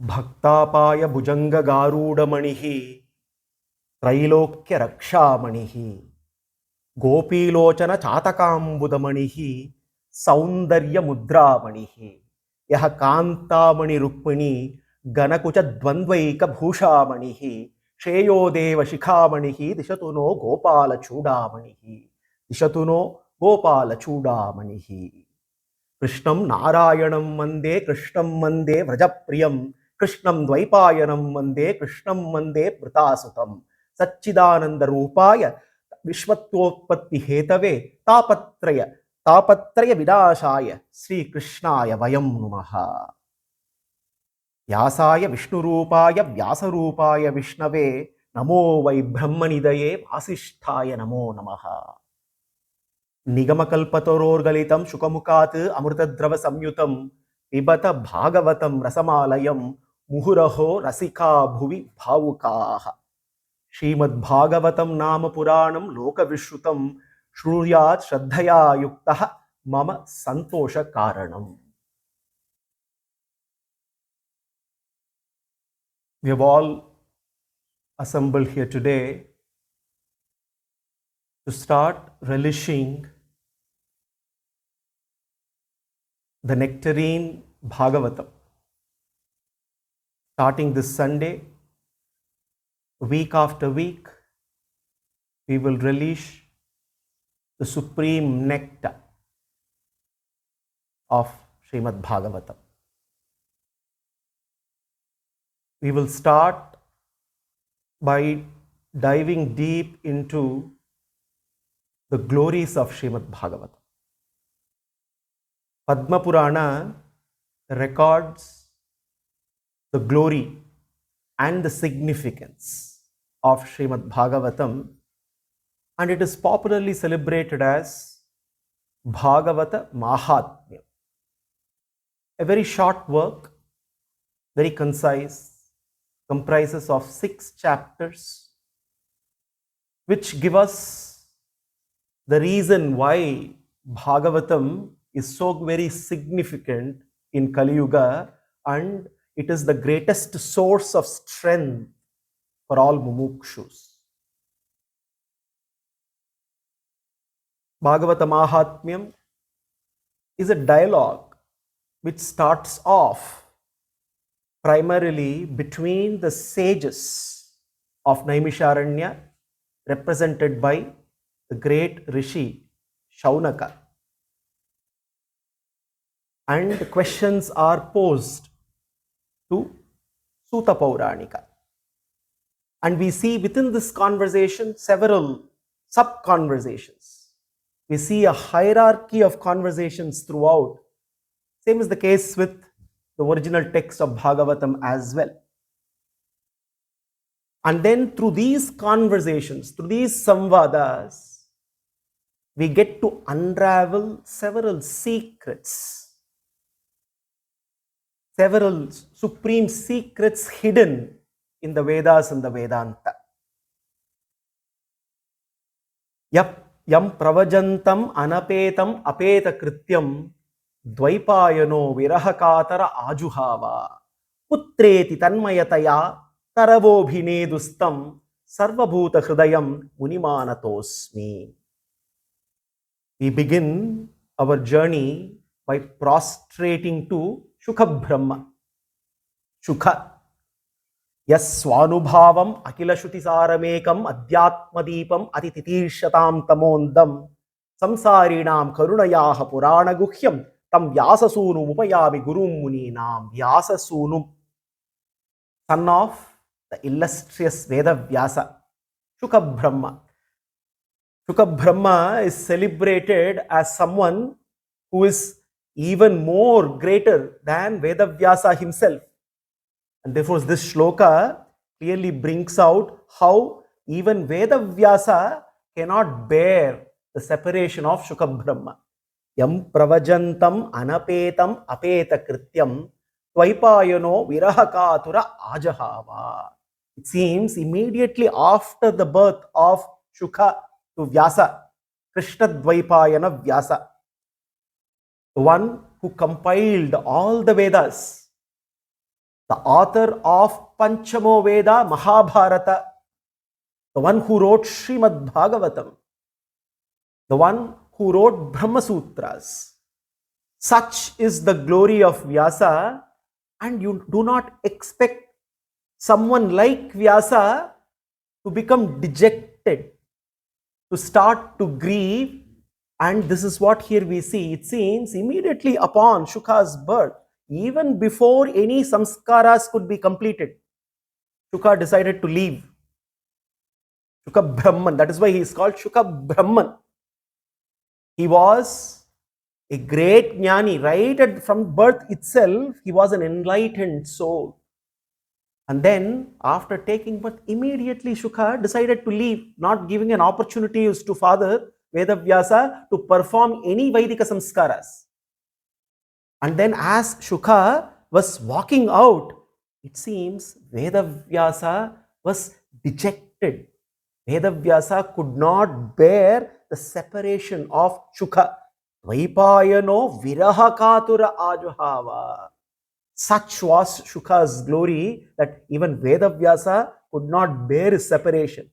Bhaktāpāya bhujanga garūdamanihi Trailokya rakshamanihi Gopilochana chatakambudamanihi Saundarya mudramanihi Yaha kantamani rukmini Ganakucha dvandvaika bhushamanihi Shreyo deva shikhamanihi Dishatuno gopala chudamanihi Dishatuno gopala chudamanihi Krishnam Narayanam Mande, Krishnam Mande Vrajapriyam, Krishnam Dvaipayanam Mande, Krishnam Mande Pratasutam, Satchidananda Rupaya, Vishwattopatti Hetave, Tapatraya Vidashaya, Sri Krishnaya Vayam Namaha. Vyasaya Vishnu Rupaya, Vyasa Rupaya Vishnave, Namo Vai Brahmanidaye, Vasisthaya Namo Namaha. Nigamakalpatororgalitam Shukamukat Amrutadrava Samyutam Pibata Bhagavatam Rasamalayam Muhuraho Rasika Bhuvi Bhavukaha Śrīmad Bhāgavatam Nama Puranam Loka Vishrutam Shruyat Shraddhaya Yuktaha Mama Santosha Karanam. We have all assembled here today to start relishing the nectarine Bhagavatam. Starting this Sunday, week after week, we will relish the supreme nectar of Śrīmad Bhāgavatam. We will start by diving deep into the glories of Śrīmad Bhāgavatam. Padma Purana records the glory and the significance of Śrīmad Bhāgavatam, and it is popularly celebrated as Bhagavata māhātmyam. A very short work, very concise, comprises of 6 chapters, which give us the reason why Bhagavatam is so very significant in Kali Yuga, and it is the greatest source of strength for all mumukshus. Bhagavata Māhātmyam is a dialogue which starts off primarily between the sages of Naimisharanya, represented by the great Rishi Shaunaka. And the questions are posed to Suta Pauranika. And we see within this conversation several sub-conversations. We see a hierarchy of conversations throughout. Same is the case with the original text of Bhagavatam as well. And then through these conversations, through these samvadas, we get to unravel several secrets, several supreme secrets hidden in the Vedas and the Vedanta. Yam pravajantam anapetam apeta krityam Dvaipayano virahakatara ajuhava putreti tanmayataya taravobhinedustam sarvabhuta hridayam munimanatosmi. We begin our journey by prostrating to Shukha Brahma. Shukha Yaswanubhavam Akila Shutisaramekam Adhyatmadipam Atititishatam Tamondam Samsarinam Karunayaha Purana Guhyam Tam Vyasasunum Upayami Gurum Muninam. Vyasasunum, son of the illustrious Veda Vyasa, Shukha Brahma. Shukha Brahma is celebrated as someone who is even more greater than Veda Vyasa himself. And therefore, this shloka clearly brings out how even Veda Vyasa cannot bear the separation of Shukha Brahma. Yam pravajantam anapetam apeta krityam Dvaipayano virahakatura ajahava. It seems immediately after the birth of Shukha to Vyasa, Krishna Dvaipayana Vyasa, the one who compiled all the Vedas, the author of Panchamo Veda, Mahabharata, the one who wrote Śrīmad Bhāgavatam, the one who wrote Brahma Sutras. Such is the glory of Vyasa, and you do not expect someone like Vyasa to become dejected, to start to grieve. And this is what here we see. It seems immediately upon Shuka's birth, even before any samskaras could be completed, Shuka decided to leave. Shuka Brahman, that is why he is called Shuka Brahman. He was a great jnani. Right from birth itself, he was an enlightened soul. And then, after taking birth, immediately Shuka decided to leave, not giving an opportunity to Father Vedavyasa to perform any Vaidika samskaras. And then, as Shuka was walking out, it seems Vedavyasa was dejected. Vedavyasa could not bear the separation of Shuka. Vaipayano viraha katura ajuhava. Such was Shuka's glory that even Vedavyasa could not bear his separation.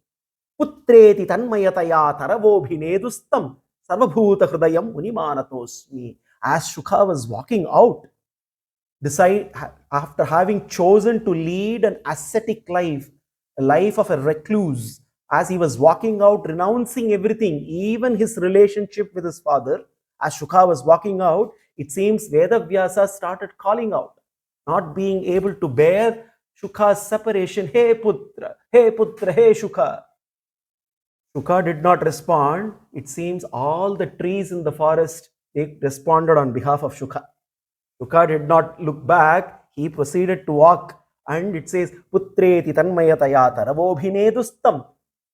Putreti tanmayataya taravobhinedustam sarvabhuta hridayam munimanatosmi. As Shuka was walking out, after having chosen to lead an ascetic life, a life of a recluse, as he was walking out, renouncing everything, even his relationship with his father, as Shuka was walking out, it seems Vedavyasa started calling out, not being able to bear Shuka's separation. Hey Putra, hey Putra, hey Shuka. Shuka did not respond. It seems all the trees in the forest, they responded on behalf of Shuka. Shuka did not look back. He proceeded to walk. And it says, Putreti tanmayataya taravobhinedustam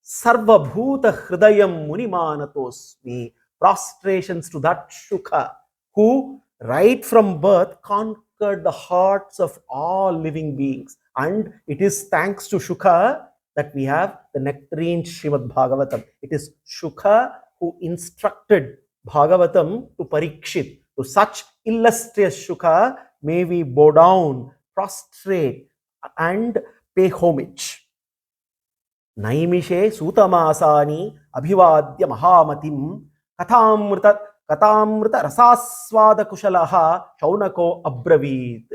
sarvabhuta hridayam munimanatosmi. Prostrations to that Shuka, who right from birth conquered the hearts of all living beings. And it is thanks to Shuka that we have the nectarine Śrīmad Bhāgavatam. It is Shuka who instructed Bhagavatam to Parikshit. To such illustrious Shuka, may we bow down, prostrate, and pay homage. Naimishe Sutamasani Abhivadya Mahāmatim Katamrita Rasaswada Kushalaha Shaunako Abravit.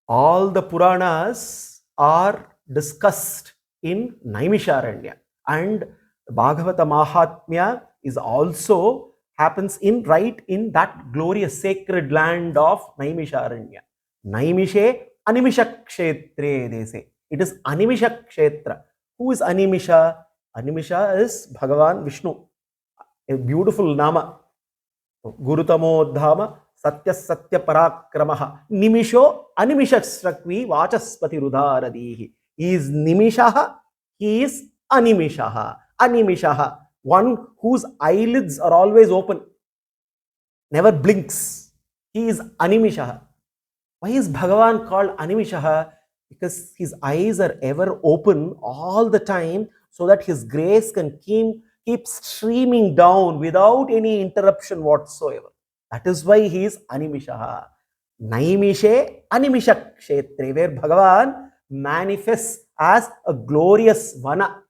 All the Puranas are discussed in Naimisharanya, and Bhagavata Māhātmya is also happens right in that glorious sacred land of Naimisharanya. Naimishe Animisha Kshetre, they say. It is Animisha Kshetra. Who is Animisha? Animisha is Bhagavan Vishnu. A beautiful nama. Gurutamo Dhama Satya Satya Parakramaha Nimisho Animishastrakvi Vachaspati Rudharadihi. He is Nimishaha, he is Animishaha. Animishaha, one whose eyelids are always open, never blinks. He is Animishaha. Why is Bhagavan called Animishaha? Because his eyes are ever open all the time, so that his grace can keep streaming down without any interruption whatsoever. That is why he is Animishaha. Naimishe Animisha Kshetre, where Bhagavan manifests as a glorious vana.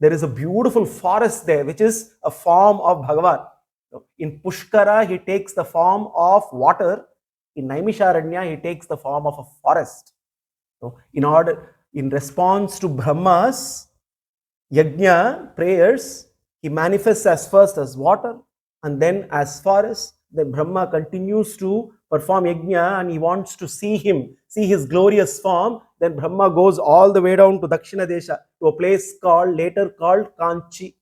There is a beautiful forest there, which is a form of Bhagavan. In Pushkara, he takes the form of water. In Naimisharanya, he takes the form of a forest. So, in response to Brahma's yajna, prayers, he manifests as first as water and then as forest. Then Brahma continues to perform yajna and he wants to see his glorious form. Then Brahma goes all the way down to Dakshina Desha, to a place later called Kachi,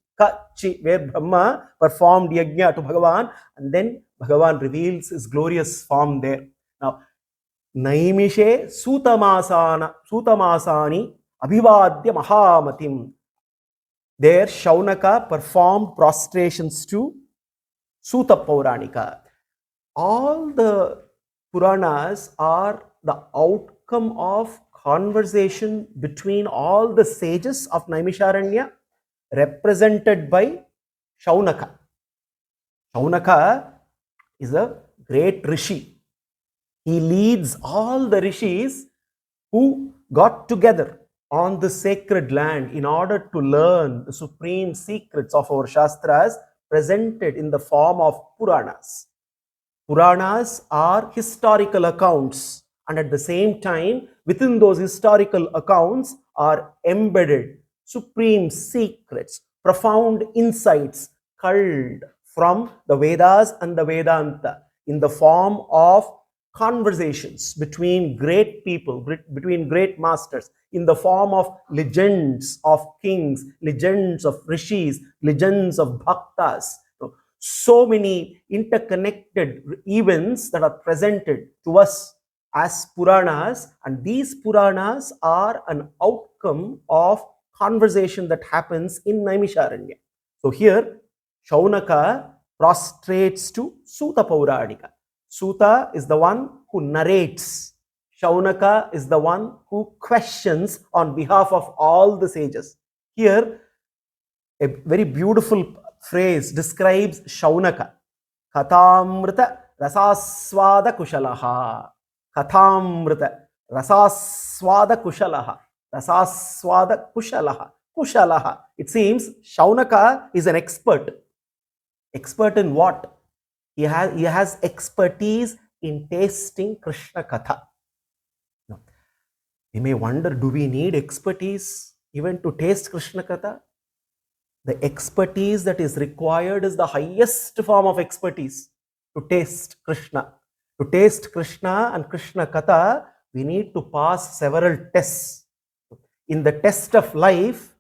where Brahma performed yajna to Bhagavan, and then Bhagavan reveals his glorious form there. Now, Naimishe Sutamasani Abhivadya Mahāmatim. There Shaunaka performed prostrations to Suta Pauranika. All the Puranas are the outcome of conversation between all the sages of Naimisharanya, represented by Shaunaka. Shaunaka is a great rishi. He leads all the rishis who got together on the sacred land in order to learn the supreme secrets of our Shastras presented in the form of Puranas. Puranas are historical accounts, and at the same time, within those historical accounts are embedded supreme secrets, profound insights culled from the Vedas and the Vedanta in the form of conversations between great people, between great masters, in the form of legends of kings, legends of rishis, legends of bhaktas. So many interconnected events that are presented to us as Puranas, and these Puranas are an outcome of conversation that happens in Naimisharanya. So here, Shaunaka prostrates to Suta Pauranika. Suta is the one who narrates. Shaunaka is the one who questions on behalf of all the sages. Here, a very beautiful phrase describes Shaunaka. Kathamrita rasaswada kushalaha. Kathamrita rasaswada kushalaha. Rasaswada kushalaha. Kushalaha. It seems Shaunaka is an expert. Expert in what? He has expertise in tasting Krishna Katha. Now, you may wonder, do we need expertise even to taste Krishna Katha? The expertise that is required is the highest form of expertise to taste Krishna. To taste Krishna and Krishna Katha, we need to pass several tests. In the test of life,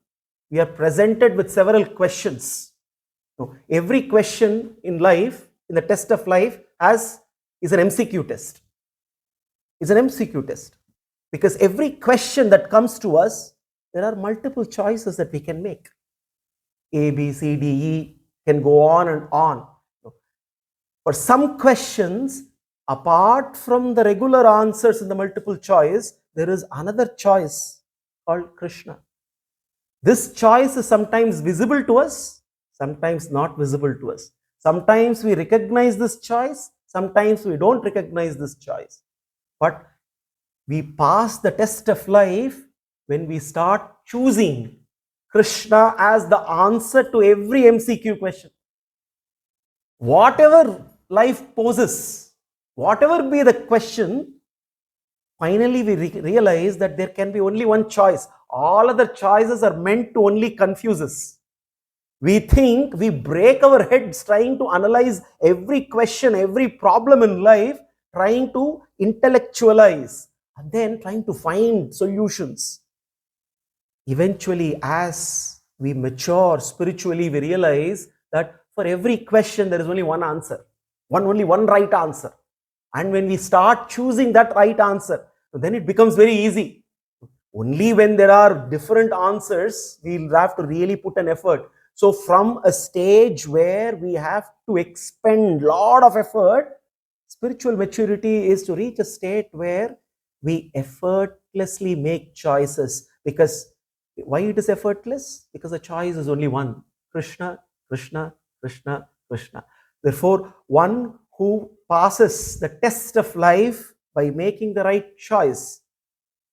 we are presented with several questions. Every question in life, in the test of life, is an MCQ test. It's an MCQ test. Because every question that comes to us, there are multiple choices that we can make. A, B, C, D, E can go on and on. For some questions, apart from the regular answers in the multiple choice, there is another choice called Krishna. This choice is sometimes visible to us, sometimes not visible to us. Sometimes we recognize this choice, sometimes we don't recognize this choice. But we pass the test of life when we start choosing Krishna as the answer to every MCQ question. Whatever life poses, whatever be the question, finally we realize that there can be only one choice. All other choices are meant to only confuse us. We think, we break our heads trying to analyze every question, every problem in life, trying to intellectualize, and then trying to find solutions. Eventually, as we mature spiritually, we realize that for every question, there is only one answer, only one right answer. And when we start choosing that right answer, then it becomes very easy. Only when there are different answers, we'll have to really put an effort. So from a stage where we have to expend a lot of effort, spiritual maturity is to reach a state where we effortlessly make choices. Because why it is effortless? Because the choice is only one: Krishna, Krishna, Krishna, Krishna. Therefore, one who passes the test of life by making the right choice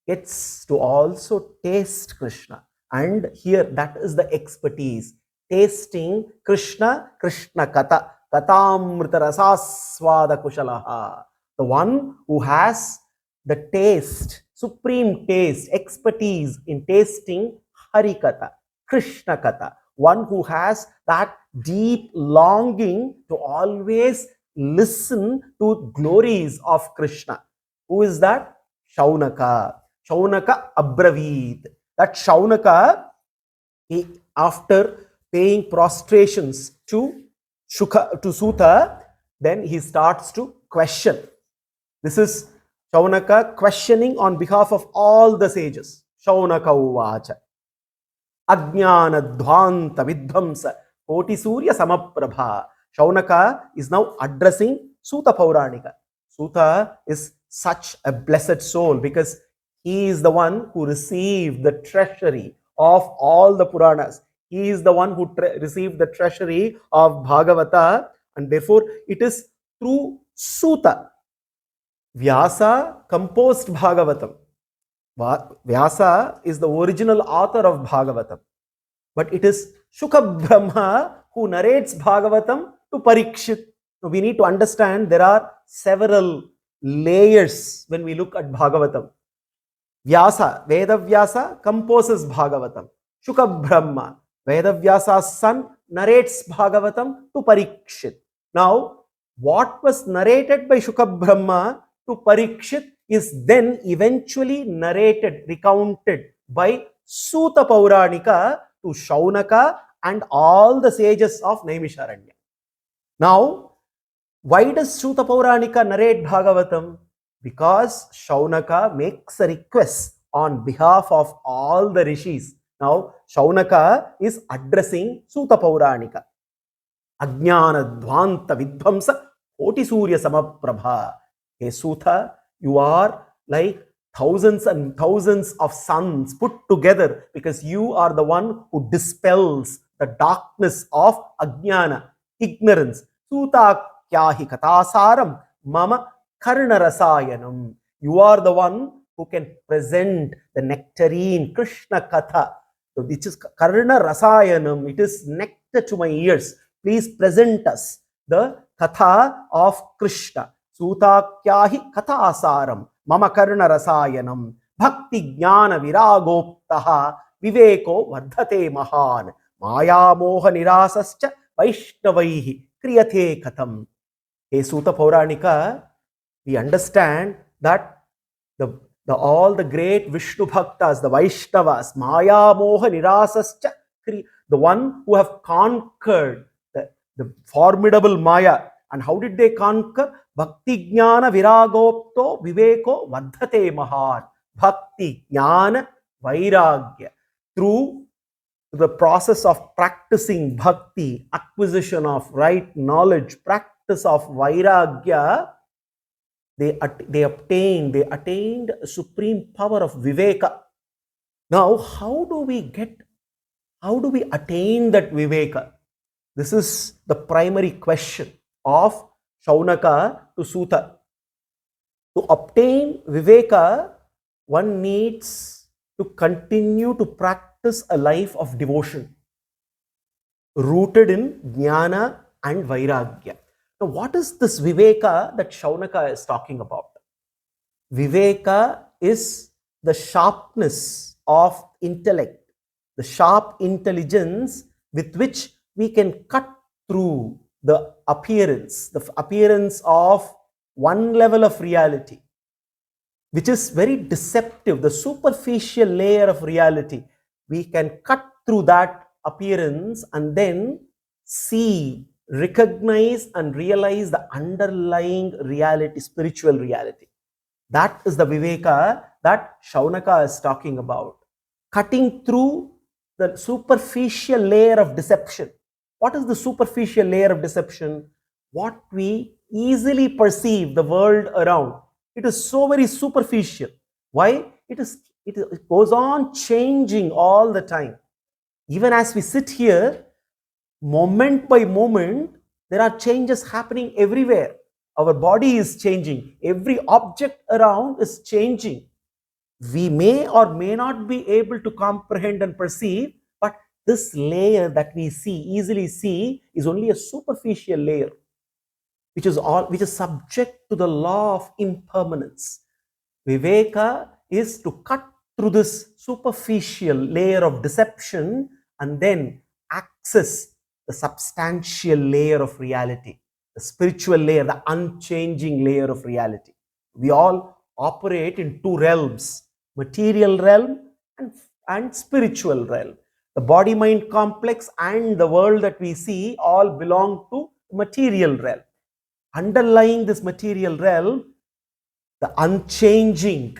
gets to also taste Krishna. And here, that is the expertise. Tasting Krishna, Krishna Katha. Katamrita rasaswada kushalaha. The one who has the taste, supreme taste, expertise in tasting Harikatha, Krishna Katha. One who has that deep longing to always listen to glories of Krishna. Who is that? Shaunaka. Shaunaka Abraveed. That Shaunaka, after paying prostrations to Suta, then he starts to question. This is Shaunaka questioning on behalf of all the sages. Shaunaka uvacha. Ajnana dhvanta vidhamsa koti surya samaprabha. Shaunaka is now addressing Suta Pauranika. Suta is such a blessed soul because he is the one who received the treasury of all the Puranas. He is the one who received the treasury of Bhagavata, and therefore it is through Suta Vyasa composed Bhagavatam. Vyasa is the original author of Bhagavatam. But it is Shuka Brahma who narrates Bhagavatam to Parikshit. So we need to understand there are several layers when we look at Bhagavatam. Vyasa, Veda Vyasa composes Bhagavatam. Shuka Brahma, Veda Vyasa's son, narrates Bhagavatam to Parikshit. Now, what was narrated by Shuka Brahma to Parikshit is then eventually narrated, recounted by Suta Pauranika to Shaunaka and all the sages of Naimisharanya. Now, why does Suta Pauranika narrate Bhagavatam? Because Shaunaka makes a request on behalf of all the rishis. Now, Shaunaka is addressing Suta Pauranika. Ajnana Dvanta Vidvamsa Koti Surya Samaprabha. Hey Suta, you are like thousands and thousands of suns put together because you are the one who dispels the darkness of Ajnana, ignorance. Suta Kyahi Katasaram Mama Karna Rasayanam. You are the one who can present the nectarine Krishna Katha. So which is Karna Rasayanam. It is nectar to my ears. Please present us the Katha of Krishna. Sutakyahi Katha Asaram Mama Karna Rasayanam Bhakti Jnana Viragoptaha Viveko Vardhate Mahan Maya Moha Nirasascha Vaishnavaihi Kriyate Katham. Hey Suta Pauranika, we understand that all the great Vishnu Bhaktas, the Vaishnavas, Maya Moha Nirasascha, the one who have conquered the formidable Maya. And how did they conquer? Bhakti Jnana Viragopto Viveko Vardhate Mahan. Bhakti Jnana Vairagya. Through the process of practicing bhakti, acquisition of right knowledge, practice of vairagya, they attained a supreme power of viveka. Now, how do we attain that viveka? This is the primary question of Shaunaka to Suta. To obtain viveka, one needs to continue to practice a life of devotion rooted in jnana and vairagya. Now, what is this viveka that Shaunaka is talking about? Viveka is the sharpness of intellect, the sharp intelligence with which we can cut through the appearance of one level of reality, which is very deceptive, the superficial layer of reality. We can cut through that appearance and then see, recognize and realize the underlying reality, spiritual reality. That is the viveka that Shaunaka is talking about. Cutting through the superficial layer of deception. What is the superficial layer of deception? What we easily perceive the world around. It is so very superficial. Why? It goes on changing all the time. Even as we sit here, moment by moment, there are changes happening everywhere. Our body is changing. Every object around is changing. We may or may not be able to comprehend and perceive, but this layer that we easily see, is only a superficial layer, which is subject to the law of impermanence. Viveka is to cut through this superficial layer of deception and then access the substantial layer of reality, the spiritual layer, the unchanging layer of reality. We all operate in two realms, material realm and spiritual realm. The body-mind complex and the world that we see all belong to material realm. Underlying this material realm, the unchanging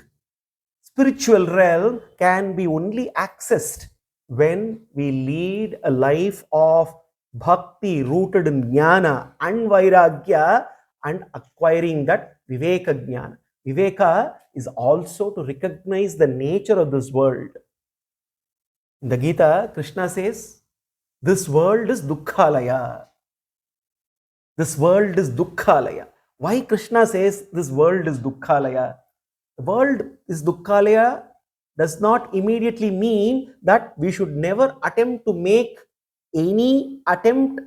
spiritual realm can be only accessed when we lead a life of bhakti rooted in jnana and vairagya and acquiring that viveka jnana. Viveka is also to recognize the nature of this world. In the Gita, Krishna says, this world is dukkhalaya. This world is dukkhalaya. Why Krishna says this world is Dukkhalaya? The world is Dukkhalaya does not immediately mean that we should never attempt to make any attempt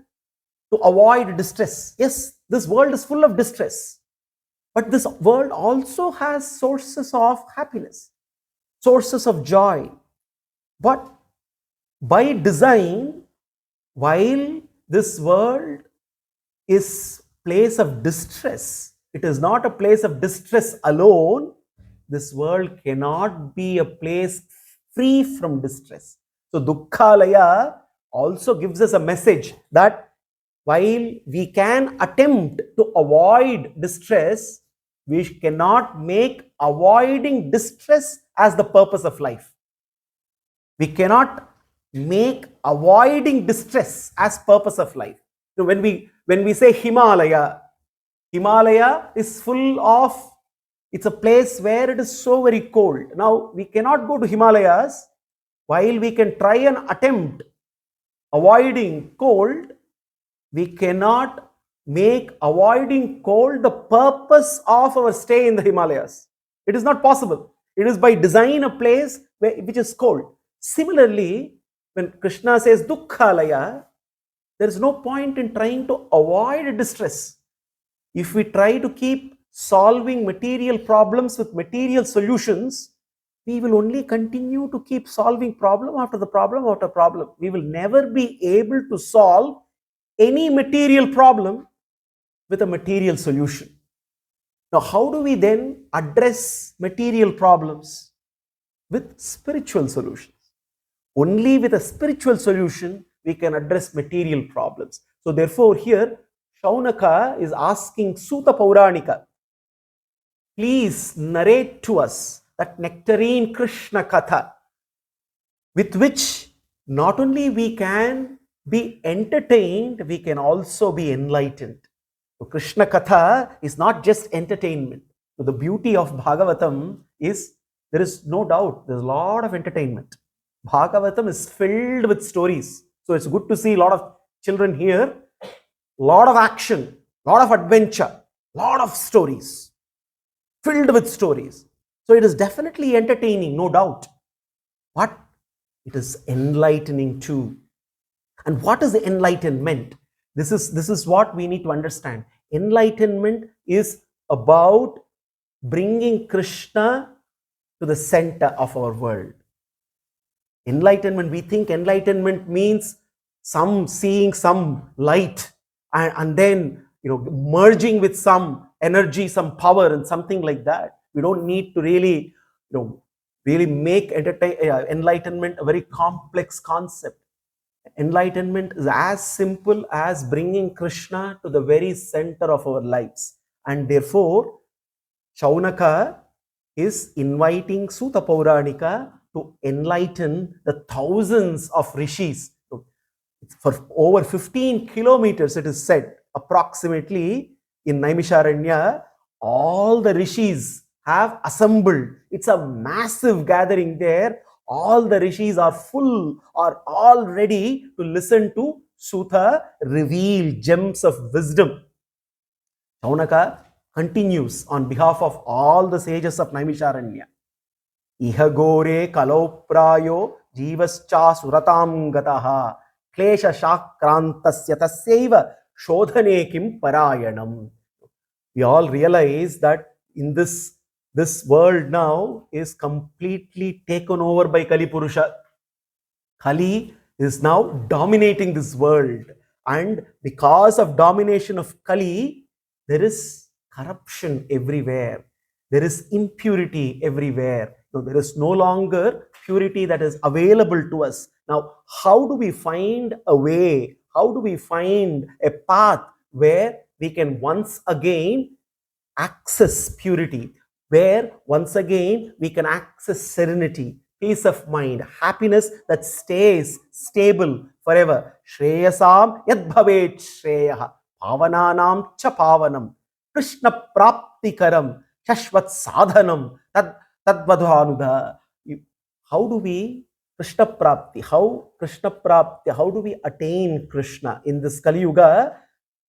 to avoid distress. Yes, this world is full of distress, but this world also has sources of happiness, sources of joy. But by design, while this world is place of distress, it is not a place of distress alone. This world cannot be a place free from distress. So Dukkhalaya also gives us a message that while we can attempt to avoid distress, we cannot make avoiding distress as the purpose of life. We cannot make avoiding distress as purpose of life. So when we say Himalaya, Himalaya is full of, it's a place where it is so very cold. Now we cannot go to Himalayas. While we can try and attempt avoiding cold, we cannot make avoiding cold the purpose of our stay in the Himalayas. It is not possible. It is by design a place which is cold. Similarly, when Krishna says Dukkhalaya, there is no point in trying to avoid distress. If we try to keep solving material problems with material solutions, we will only continue to keep solving problem after problem after problem. We will never be able to solve any material problem with a material solution. Now, how do we then address material problems? With spiritual solutions. Only with a spiritual solution we can address material problems. So therefore here Shaunaka is asking Suta Pauranika, please narrate to us that nectarine Krishna Katha with which not only we can be entertained, we can also be enlightened. So Krishna Katha is not just entertainment. So the beauty of Bhagavatam is there is no doubt there's a lot of entertainment. Bhagavatam is filled with stories. So it's good to see a lot of children here, a lot of action, a lot of adventure, a lot of stories, filled with stories. So it is definitely entertaining, no doubt. But it is enlightening too. And what is the enlightenment? This is what we need to understand. Enlightenment is about bringing Krishna to the center of our world. Enlightenment, we think enlightenment means seeing some light and then merging with some energy, some power and something like that. We don't need to really make enlightenment a very complex concept. Enlightenment is as simple as bringing Krishna to the very center of our lives. And therefore, Shaunaka is inviting Suta Pauranika to enlighten the thousands of rishis. For over 15 kilometers, it is said, approximately in Naimisharanya, all the rishis have assembled. It's a massive gathering there. All the rishis are all ready to listen to Suta reveal gems of wisdom. Shaunaka continues on behalf of all the sages of Naimisharanya. Iha gore kaloprayo jivascha suratam gataha klesha shakrantasya tasyaiva shodhane kim parayanam. We all realize that in this world now is completely taken over by Kali Purusha. Kali is now dominating this world, and because of domination of Kali, there is corruption everywhere. There is impurity everywhere. So there is no longer purity that is available to us. Now, how do we find a way? How do we find a path where we can once again access purity? Where once again we can access serenity, peace of mind, happiness that stays stable forever. Shreyasam yad bhavet shreyaha pavananam cha pavanam Krishna praptikaram shashvat sadhanam tadvadhanudha. How do we Krishna prapti? How do we attain Krishna in this Kali Yuga?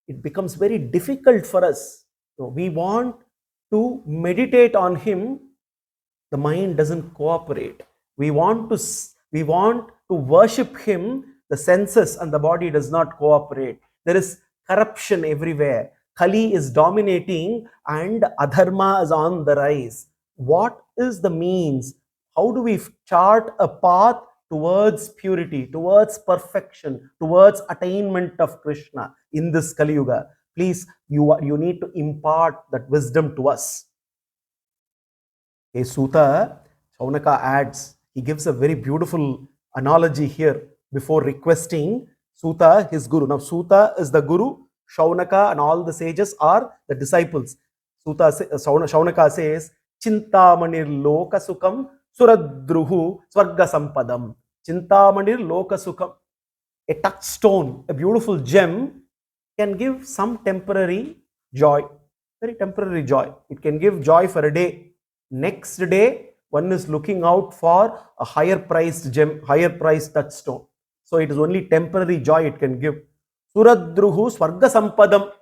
It becomes very difficult for us No, we want to meditate on him, the mind doesn't cooperate. We want to worship him, the senses and the body does not cooperate. There is corruption everywhere. Kali is dominating and adharma is on the rise. What is the means? How do we chart a path towards purity, towards perfection, towards attainment of Krishna in this Kali Yuga? Please, you need to impart that wisdom to us. A Sutta, Shaunaka adds, he gives a very beautiful analogy here before requesting Sutta, his guru. Now, Sutta is the guru, Shaunaka and all the sages are the disciples. Shaunaka says, Chintamanir loka sukam suradruhu swarga sampadam. Chintamanir loka sukam. A touchstone, a beautiful gem can give some temporary joy, very temporary joy. It can give joy for a day. Next day, one is looking out for a higher priced gem, higher priced touchstone. So it is only temporary joy it can give. Suradruhu Swarga Sampadam.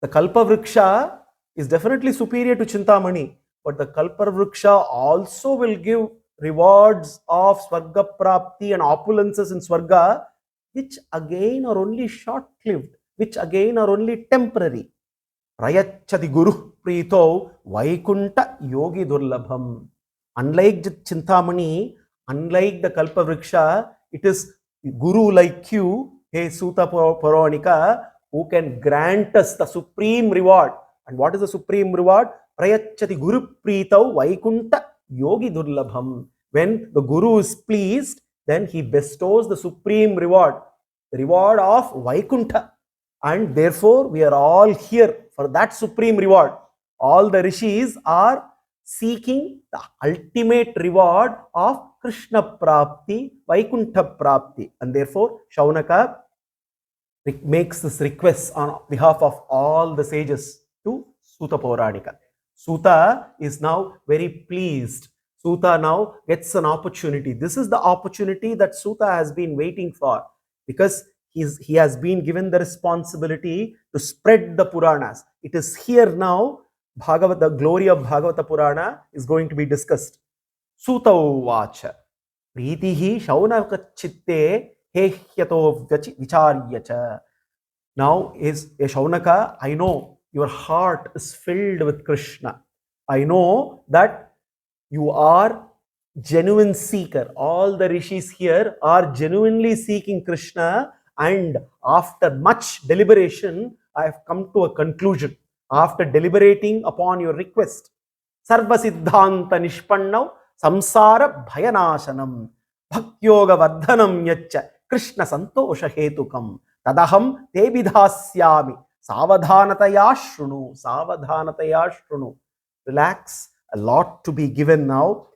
The Kalpavriksha is definitely superior to Chintamani, but the Kalpavriksha also will give rewards of Swarga Prapti and opulences in Swarga, which again are only short-lived, which again are only temporary. Rayachati Guru Prito Vaikunta Yogi Durlabham. Unlike Chintamani, unlike the Kalpavriksha, it is Guru like you, hey Sutta Puranika, who can grant us the supreme reward. And what is the supreme reward? Prayachati Guru Prito Vaikunta Yogi Durlabham. When the Guru is pleased, then he bestows the supreme reward, the reward of Vaikunta. And therefore, we are all here for that supreme reward. All the rishis are seeking the ultimate reward of Krishna Prapti, Vaikunta Prapti. And therefore, Shaunaka makes this request on behalf of all the sages to Sutta Pauranika. Sutta is now very pleased. Sutta now gets an opportunity. This is the opportunity that Sutta has been waiting for, because he has been given the responsibility to spread the Puranas. It is here now, the glory of Bhagavata Purana is going to be discussed. Sutta Uvacha Pritihi Shaunaka Chitte Hehyato Vicharyacha. Now is a Shaunaka, I know your heart is filled with Krishna. I know that you are genuine seeker. All the rishis here are genuinely seeking Krishna, and after much deliberation, I have come to a conclusion. After deliberating upon your request, Sarva Siddhanta Nishpannav Samsara Bhayanashanam Bhaktyoga Vardhanam Yacha Krishna Santosha Hetukam Tadaham Tebidhasyami Savadhanataya Shrunu. Savadhanataya Shrunu. Relax, a lot to be given now.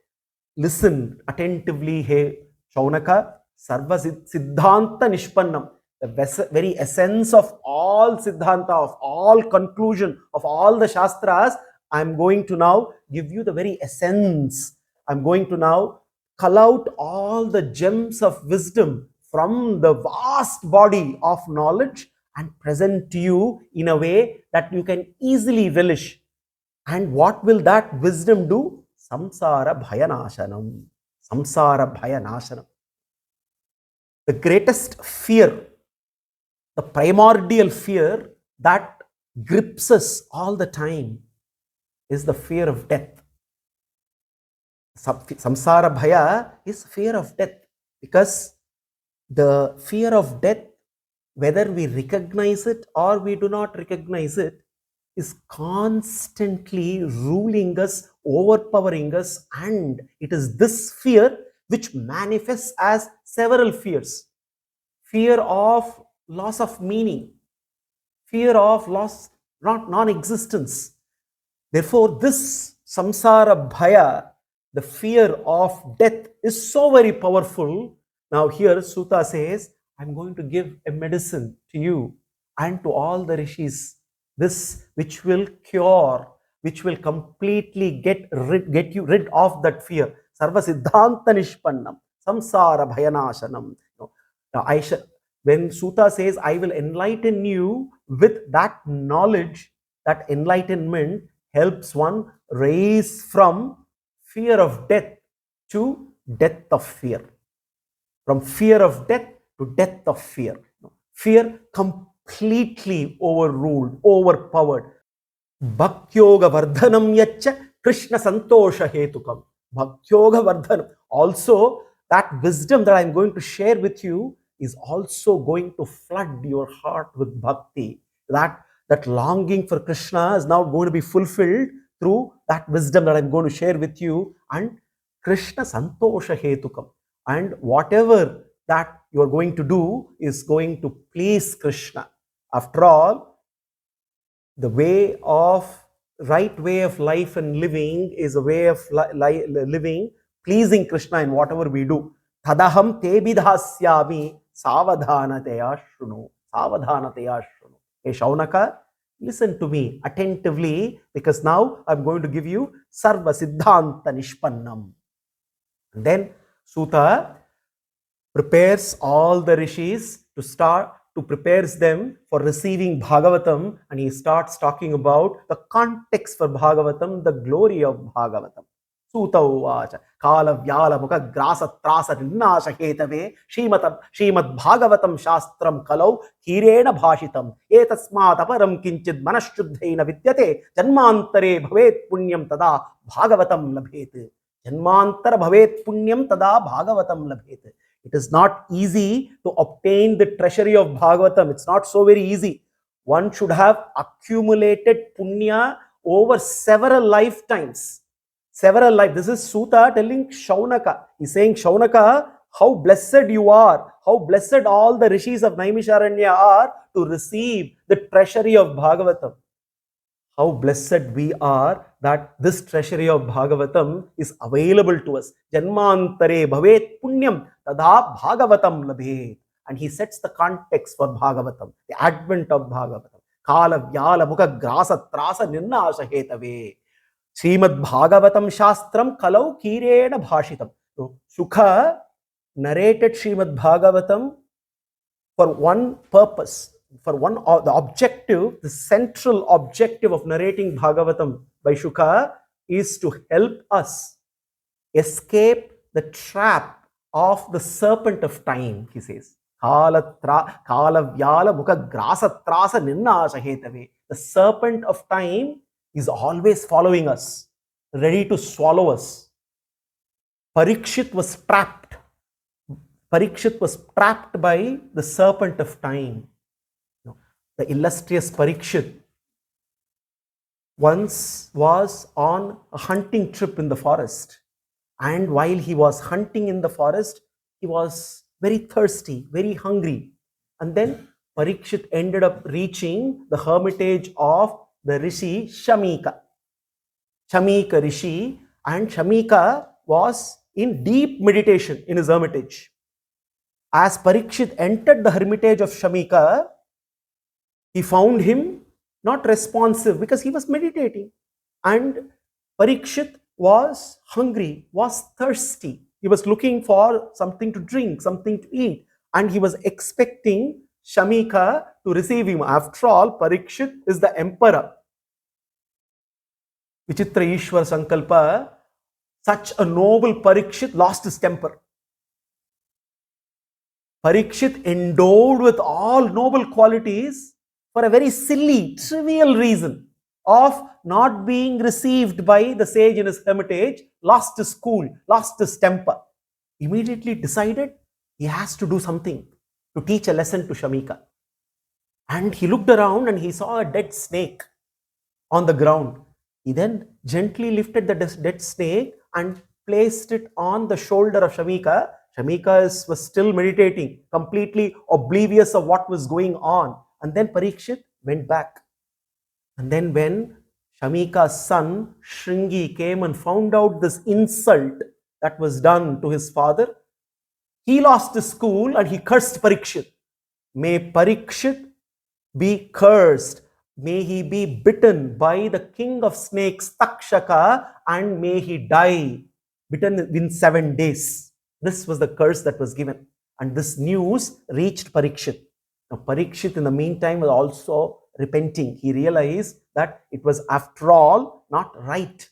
Listen attentively, hey Shaunaka. Sarva Siddhanta Nishpannam. The very essence of all Siddhanta, of all conclusion, of all the Shastras, I am going to now give you the very essence. I am going to now cull out all the gems of wisdom from the vast body of knowledge and present to you in a way that you can easily relish. And what will that wisdom do? Samsara Bhayanashanam. Samsara Bhayanashanam. The greatest fear, the primordial fear that grips us all the time is the fear of death. Samsara Bhaya is fear of death, because the fear of death, whether we recognize it or we do not recognize it, is constantly ruling us, overpowering us, and it is this fear which manifests as several fears. Fear of loss of meaning, fear of loss, non-existence. Therefore, this samsara bhaya, the fear of death, is so very powerful. Now here Sutta says, I'm going to give a medicine to you and to all the rishis, this which will cure, which will completely get you rid of that fear. Sarva Siddhanta Nishpannam, Samsara Bhayanashanam. Now, when Sutta says, I will enlighten you with that knowledge, that enlightenment helps one raise from fear of death to death of fear. From fear of death to death of fear. Fear completely overruled, overpowered. Bhaktyoga vardhanam yacha Krishna santosha hetukam. Bhaktyoga vardhanam. Also, that wisdom that I'm going to share with you is also going to flood your heart with bhakti. That longing for Krishna is now going to be fulfilled through that wisdom that I'm going to share with you, and Krishna santosha hetukam. And whatever that you are going to do is going to please Krishna. After all, the right way of life and living is a way of living pleasing Krishna in whatever we do. Tadaham te bidhasyami savadhanataya shrunu. Savadhanataya shrunu. Hey Shaunaka, listen to me attentively, because now I'm going to give you Sarva Siddhanta Nishpannam. And then Suta prepares all the rishis to prepares them for receiving Bhagavatam, and he starts talking about the context for Bhagavatam, the glory of Bhagavatam. Suta uvacha kala vyala mukha grasa trasa ninnasha hetave Śrīmad Bhāgavatam shastram kalau hirena bhashitam etasmat aparam kinchid manashuddhaina vidyate janmantare bhavet punyam tada Bhagavatam labhet. Janmantara bhavet punyam tada Bhagavatam labhet. It is not easy to obtain the treasury of Bhagavatam. It's not so very easy. One should have accumulated punya over several lifetimes. This is Suta telling Shaunaka. He's saying, Shaunaka, how blessed you are, how blessed all the rishis of Naimisharanya are to receive the treasury of Bhagavatam. How blessed we are that this treasury of Bhagavatam is available to us. Janmantare bhavet punyam tada Bhagavatam labhet. And he sets the context for Bhagavatam, the advent of Bhagavatam. Kala vyala mukha grasa trasa ninnasha hetave. Śrīmad Bhāgavatam shastram kalau kirena bhashitam. So Sukha narrated Śrīmad Bhāgavatam for one purpose, the objective, the central objective of narrating Bhagavatam by Shuka is to help us escape the trap of the serpent of time, he says. Kala vyala mukha grasa trasa ninnasha hetave. The serpent of time is always following us, ready to swallow us. Parikshit was trapped. Parikshit was trapped by the serpent of time. The illustrious Parikshit once was on a hunting trip in the forest. And while he was hunting in the forest, he was very thirsty, very hungry. And then Parikshit ended up reaching the hermitage of the Rishi Shamika. Shamika Rishi, and Shamika was in deep meditation in his hermitage. As Parikshit entered the hermitage of Shamika, he found him not responsive because he was meditating. And Parikshit was hungry, was thirsty. He was looking for something to drink, something to eat. And he was expecting Shamika to receive him. After all, Parikshit is the emperor. Vichitra Ishwar Sankalpa, such a noble Parikshit lost his temper. Parikshit, endowed with all noble qualities, for a very silly, trivial reason of not being received by the sage in his hermitage, lost his cool, lost his temper. Immediately decided he has to do something to teach a lesson to Shamika. And he looked around and he saw a dead snake on the ground. He then gently lifted the dead snake and placed it on the shoulder of Shamika. Shamika was still meditating, completely oblivious of what was going on. And then Parikshit went back. And then when Shamika's son Shringi came and found out this insult that was done to his father, he lost his cool and he cursed Parikshit. May Parikshit be cursed. May he be bitten by the king of snakes, Takshaka, and may he die, bitten in 7 days. This was the curse that was given. And this news reached Parikshit. Now, Parikshit in the meantime was also repenting. He realized that it was, after all, not right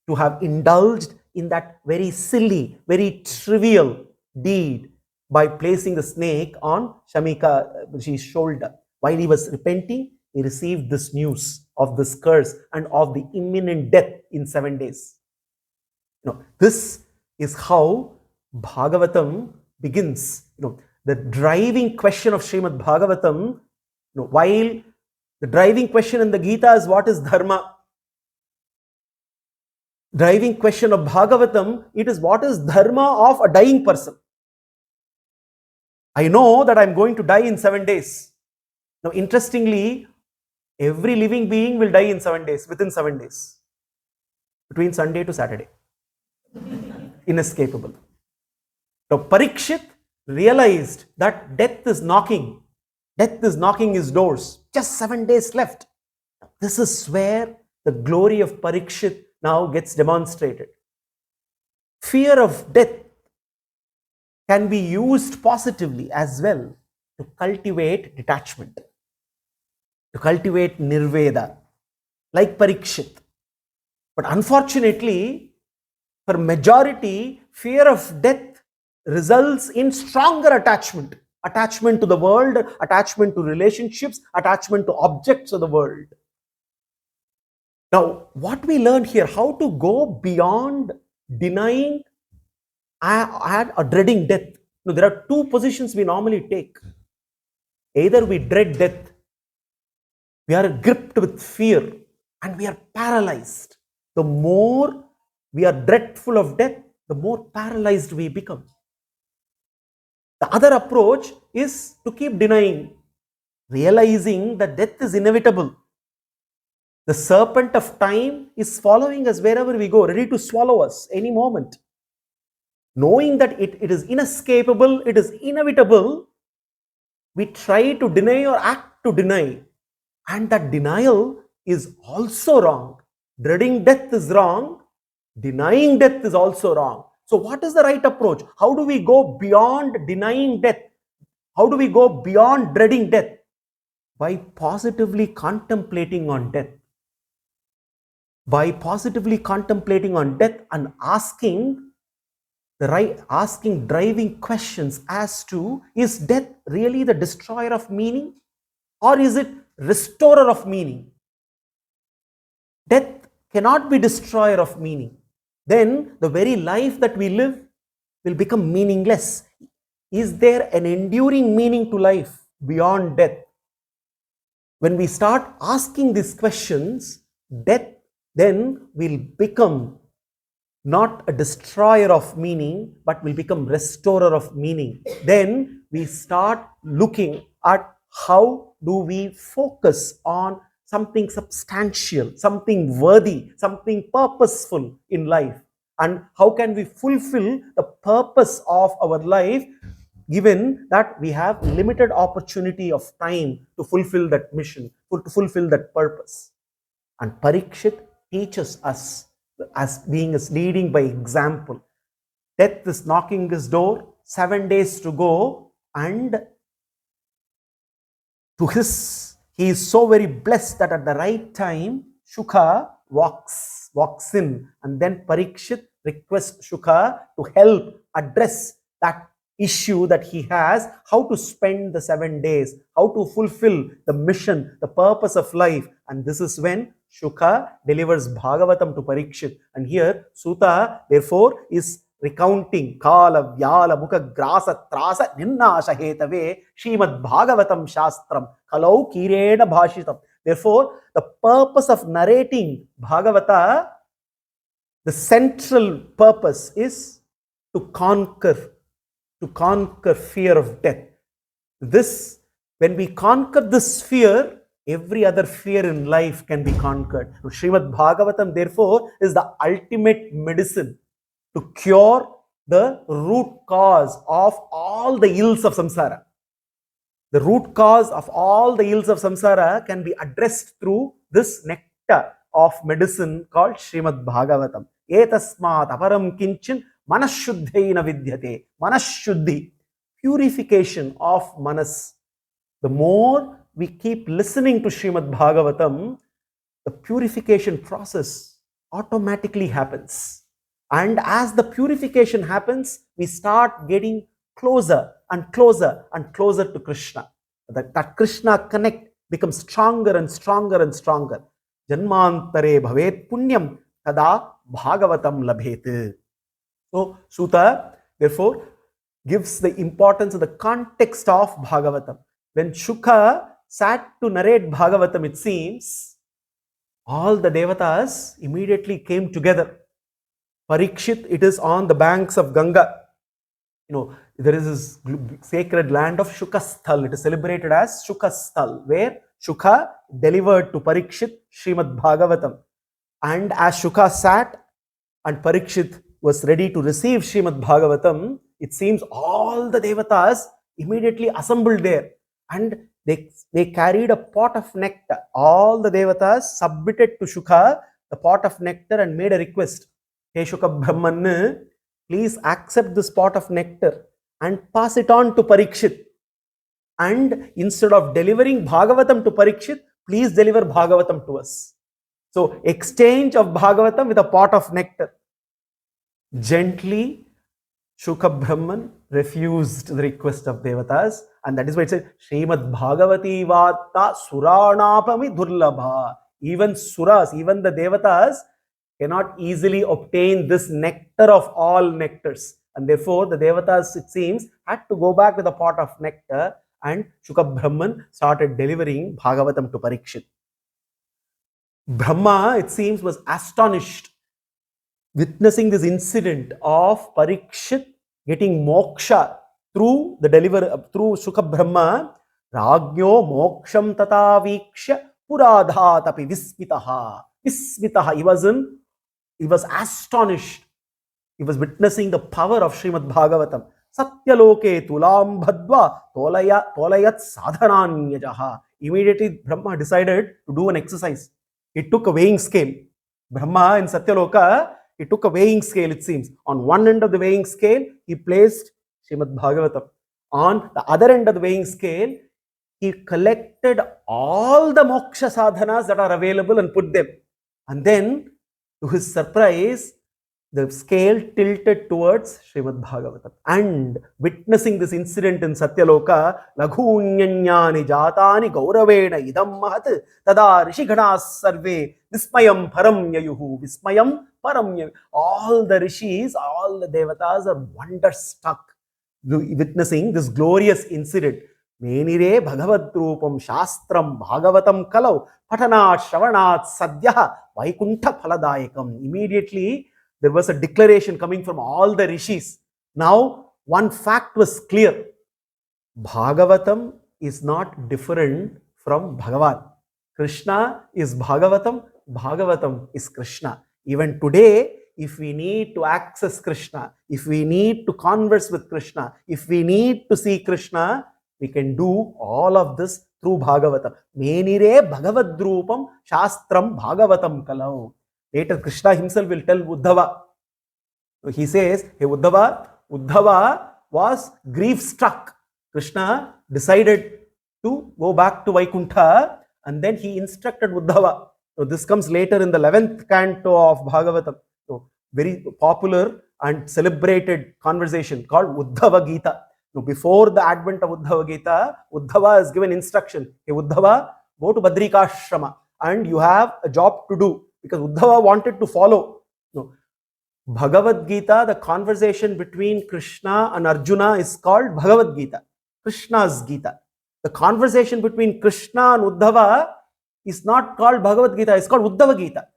to have indulged in that very silly, very trivial deed by placing the snake on Shamika's shoulder. While he was repenting, he received this news of this curse and of the imminent death in 7 days. This is how Bhagavatam begins. The driving question of Śrīmad Bhāgavatam, while the driving question in the Gita is what is Dharma, driving question of Bhagavatam, it is what is Dharma of a dying person. I know that I'm going to die in 7 days. Now, interestingly, every living being will die in 7 days, within 7 days, between Sunday to Saturday. Inescapable. Now, Parikshit realized that death is knocking his doors. Just 7 days left. This is where the glory of Parikshit now gets demonstrated. Fear of death can be used positively as well to cultivate detachment, to cultivate nirveda, like Parikshit. But unfortunately, for majority, fear of death results in stronger attachment to the world, attachment to relationships, attachment to objects of the world. Now, what we learned here, how to go beyond denying and dreading death. Now, there are two positions we normally take. Either we dread death, we are gripped with fear, and we are paralyzed. The more we are dreadful of death, the more paralyzed we become. The other approach is to keep denying, realizing that death is inevitable. The serpent of time is following us wherever we go, ready to swallow us any moment. Knowing that it is inescapable, it is inevitable, we try to deny or act to deny. And that denial is also wrong. Dreading death is wrong. Denying death is also wrong. So what is the right approach? How do we go beyond denying death? How do we go beyond dreading death? By positively contemplating on death. By positively contemplating on death and asking driving questions as to, is death really the destroyer of meaning, or is it restorer of meaning? Death cannot be destroyer of meaning. Then the very life that we live will become meaningless. Is there an enduring meaning to life beyond death? When we start asking these questions, death then will become not a destroyer of meaning, but will become restorer of meaning. Then we start looking at how do we focus on something substantial, something worthy, something purposeful in life. And how can we fulfill the purpose of our life, given that we have limited opportunity of time to fulfill that mission, to fulfill that purpose. And Parikshit teaches us as leading by example. Death is knocking his door, 7 days to go, and he is so very blessed that at the right time, Shukha walks in, and then Parikshit requests Shukha to help address that issue that he has, how to spend the 7 days, how to fulfill the mission, the purpose of life. And this is when Shukha delivers Bhagavatam to Parikshit. And here Suta therefore is recounting Kala Vyala Mukha Grasa Trasa Ninnasha Hetave Śrīmad Bhāgavatam Shastram Kalau Kirena Bhashitam. Therefore, the purpose of narrating Bhagavata, the central purpose is to conquer fear of death. When we conquer this fear, every other fear in life can be conquered. Śrīmad Bhāgavatam, therefore, is the ultimate medicine to cure the root cause of all the ills of samsara. The root cause of all the ills of samsara can be addressed through this nectar of medicine called Śrīmad Bhāgavatam. Etasmat aparam kinchin manashuddheina vidyate. Manashuddhi, purification of manas. The more we keep listening to Śrīmad Bhāgavatam, the purification process automatically happens. And as the purification happens, we start getting closer and closer and closer to Krishna. That Krishna connect becomes stronger and stronger and stronger. Janmantare bhavet punyam tada bhagavatam labhet. So Suta therefore gives the importance of the context of Bhagavatam. When Shuka sat to narrate Bhagavatam, it seems all the devatas immediately came together. Parikshit, it is on the banks of Ganga. There is this sacred land of Shukasthal. It is celebrated as Shukasthal, where Shuka delivered to Parikshit Śrīmad Bhāgavatam. And as Shuka sat and Parikshit was ready to receive Śrīmad Bhāgavatam, it seems all the devatas immediately assembled there. And they carried a pot of nectar. All the devatas submitted to Shuka the pot of nectar and made a request. Hey Shuka Brahman, please accept this pot of nectar and pass it on to Parikshit. And instead of delivering Bhagavatam to Parikshit, please deliver Bhagavatam to us. So exchange of Bhagavatam with a pot of nectar. Gently, Shuka Brahman refused the request of devatas, and that is why it says Śrīmad Bhāgavati Vārta Suranāpami Durlabha. Even suras, even the devatas cannot easily obtain this nectar of all nectars, and therefore the devatas, it seems, had to go back with a pot of nectar, and Shuka Brahman started delivering Bhagavatam to Parikshit. Brahma, it seems, was astonished witnessing this incident of Parikshit getting moksha through Shuka Brahma. Ragyo moksham tata vikshya puradhatapi vismitaha. Vismitaha. He was astonished. He was witnessing the power of Śrīmad Bhāgavatam. Satyaloke tulam bhadva tolayat sadhananyajaha. Immediately Brahma decided to do an exercise. He took a weighing scale. Brahma in Satyaloka, he took a weighing scale, it seems. On one end of the weighing scale, he placed Śrīmad Bhāgavatam. On the other end of the weighing scale, he collected all the moksha sadhanas that are available and put them. And then, to his surprise, the scale tilted towards Śrīmad Bhāgavatam. And witnessing this incident in Satyaloka, Laghunyanyani jatani gauravena idam mahat tada rishighanas sarve vismayam param yayuhu vismayam param yayuhu. All the rishis, all the devatas are wonderstruck witnessing this glorious incident. Menire bhagavad rupam shastram bhagavatam kalau patanat shravanat sadhya vaikuntha phaladayakam. Immediately there was a declaration coming from all the rishis. Now one fact was clear. Bhagavatam is not different from Bhagavan. Krishna is Bhagavatam, Bhagavatam is Krishna. Even today, if we need to access Krishna, if we need to converse with Krishna, if we need to see Krishna, we can do all of this through Bhagavatam. Menire bhagavad rupam shastram bhagavatam kalau. Later Krishna himself will tell Uddhava. He says, hey Uddhava was grief struck. Krishna decided to go back to Vaikuntha, and then he instructed Uddhava. So this comes later in the 11th canto of Bhagavatam. So very popular and celebrated conversation called Uddhava Gita. Now, before the advent of Uddhava Gita, Uddhava is given instruction. Hey Uddhava, go to Badrikashrama and you have a job to do. Because Uddhava wanted to follow. No. Bhagavad Gita, the conversation between Krishna and Arjuna is called Bhagavad Gita, Krishna's Gita. The conversation between Krishna and Uddhava is not called Bhagavad Gita, it's called Uddhava Gita.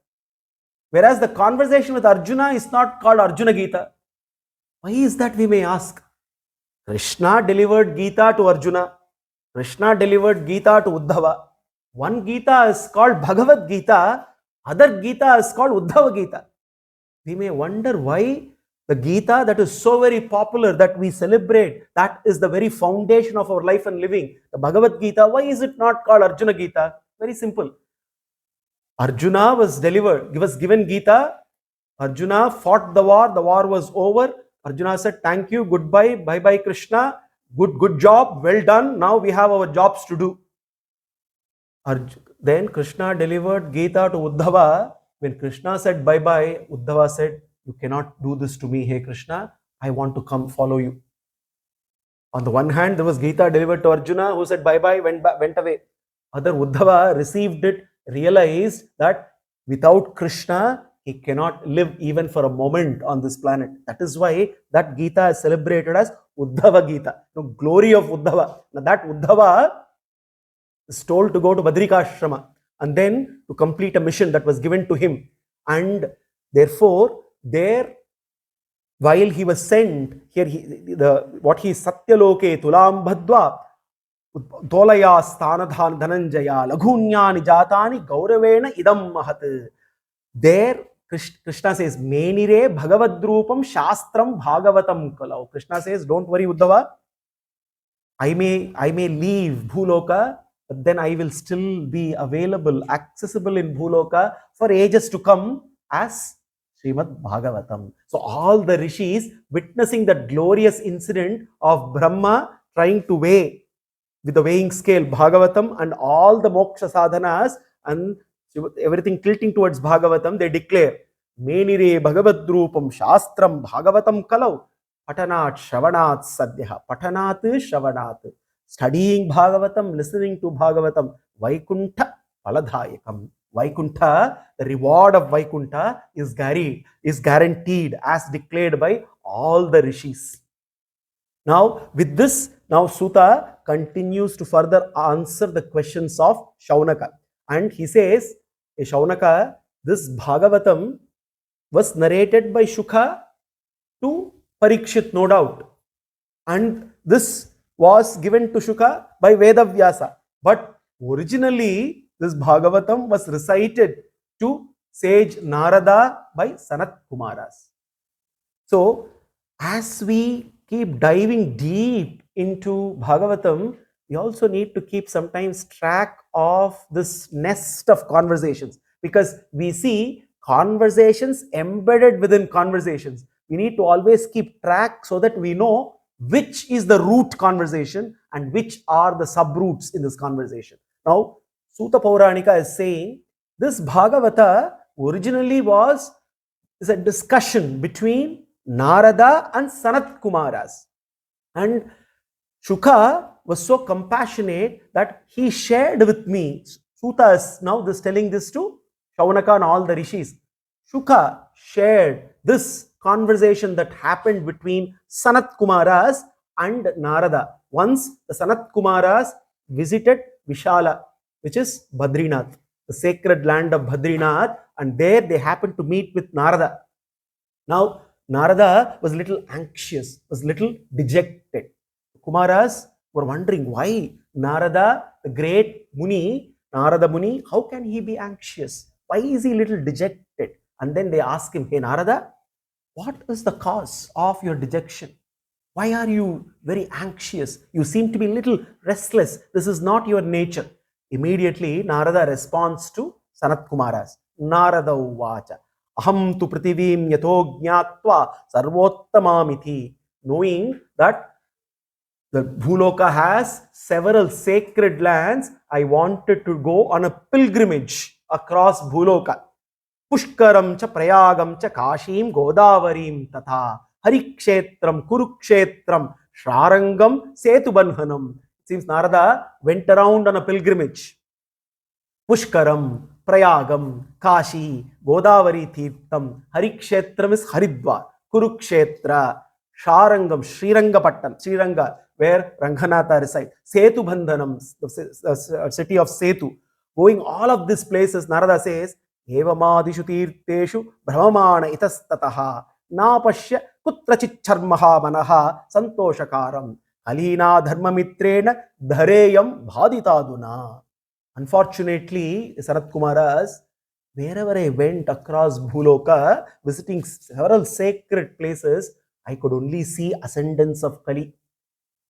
Whereas the conversation with Arjuna is not called Arjuna Gita. Why is that, we may ask? Krishna delivered Gita to Arjuna. Krishna delivered Gita to Uddhava. One Gita is called Bhagavad Gita, other Gita is called Uddhava Gita. We may wonder why the Gita that is so very popular, that we celebrate, that is the very foundation of our life and living. The Bhagavad Gita, why is it not called Arjuna Gita? Very simple. Arjuna was given Gita. Arjuna fought the war was over. Arjuna said, thank you, goodbye, bye-bye Krishna, good job, well done, now we have our jobs to do. Then Krishna delivered Gita to Uddhava. When Krishna said bye-bye, Uddhava said, you cannot do this to me, hey Krishna. I want to come follow you. On the one hand, there was Gita delivered to Arjuna, who said bye-bye, went away. Other Uddhava received it, realized that without Krishna, he cannot live even for a moment on this planet. That is why that Gita is celebrated as Uddhava Gita, the glory of Uddhava. Now that Uddhava is told to go to Badrikashrama and then to complete a mission that was given to him. And therefore, there, while he was sent, here what he Satyaloke Tulam Bhadva Dolaya Stanadhan Dhananjaya Laghunyani Jatani Gauravena Idam Mahat. There Krishna says, Menire Bhagavadrupam Shastram Bhagavatam Kalau. Krishna says, don't worry, Uddhava. I may leave Bhuloka, but then I will still be available, accessible in Bhuloka for ages to come as Śrīmad Bhāgavatam. So all the rishis witnessing that glorious incident of Brahma trying to weigh with the weighing scale Bhagavatam and all the moksha sadhanas and everything tilting towards Bhagavatam, they declare, Menire Bhagavadrupam Shastram Bhagavatam Kalau. Patanat Shravanat Sadhya. Patanat Shravanat. Studying Bhagavatam, listening to Bhagavatam. Vaikuntha Paladhayakam. Vaikuntha, the reward of Vaikuntha is guaranteed as declared by all the rishis. Now, with this, now Suta continues to further answer the questions of Shaunaka. And he says, hey Shaunaka, this Bhagavatam was narrated by Shukha to Parikshit, no doubt. And this was given to Shukha by Vedavyasa. But originally, this Bhagavatam was recited to sage Narada by Sanat Kumaras. So, as we keep diving deep into Bhagavatam, we also need to keep sometimes track of this nest of conversations, because we see conversations embedded within conversations. We need to always keep track so that we know which is the root conversation and which are the subroots in this conversation. Now, Suta Pauranika is saying this Bhagavata originally is a discussion between Narada and Sanat Kumaras. And Shukha was so compassionate that he shared with me. Suta is now telling this to Shaunaka and all the rishis. Shukha shared this conversation that happened between Sanat Kumaras and Narada. Once the Sanat Kumaras visited Vishala, which is Badrinath, the sacred land of Badrinath, and there they happened to meet with Narada. Now, Narada was a little anxious, was a little dejected. Kumaras were wondering why Narada, the great Muni, Narada Muni, how can he be anxious? Why is he a little dejected? And then they ask him, hey Narada, what is the cause of your dejection? Why are you very anxious? You seem to be a little restless. This is not your nature. Immediately, Narada responds to Sanat Kumaras. Narada Uvacha. Aham tu prativim yato jnatva sarvottamamiti. Knowing that the Bhuloka has several sacred lands, I wanted to go on a pilgrimage across Bhuloka. Pushkaram cha Prayagam cha Kashim Godavarim tatha Harikshetram Kurukshetram Shrarangam Setubanhanam. It seems Narada went around on a pilgrimage. Pushkaram, Prayagam, Kashi, Godavari Tirtham, Harikshetram is Haridwar, Kurukshetra, Shrarangam, Sriranga, where Ranganatha resides, Setubandhanam, the city of Setu. Going all of these places, Narada says, Evamadishu tirteshu brahmana itastataha napashya kutrachicharmaha manaha santoshakaram alina dharmamitrena dhareyam bhaditaduna. Unfortunately, Sanat Kumaras, wherever I went across Bhuloka, visiting several sacred places, I could only see ascendance of Kali.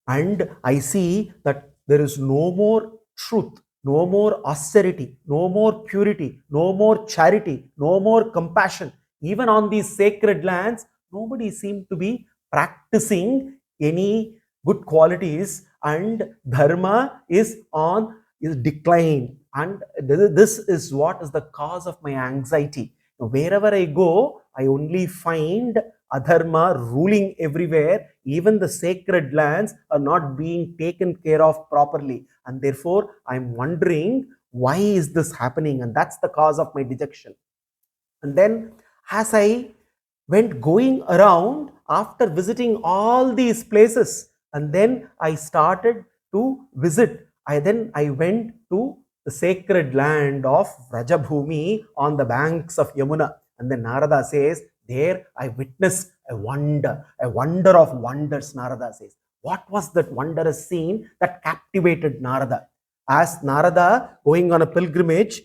And I see that there is no more truth, no more austerity, no more purity, no more charity, no more compassion. Even on these sacred lands, nobody seemed to be practicing any good qualities, and Dharma is decline. And this is what is the cause of my anxiety. Wherever I go, I only find adharma ruling everywhere. Even the sacred lands are not being taken care of properly. And therefore, I'm wondering, why is this happening? And that's the cause of my dejection. And then as I went going around after visiting all these places, and then I started to visit. I went to the sacred land of Vrajabhumi on the banks of Yamuna. And then Narada says, there I witnessed a wonder of wonders, Narada says. What was that wondrous scene that captivated Narada? As Narada, going on a pilgrimage,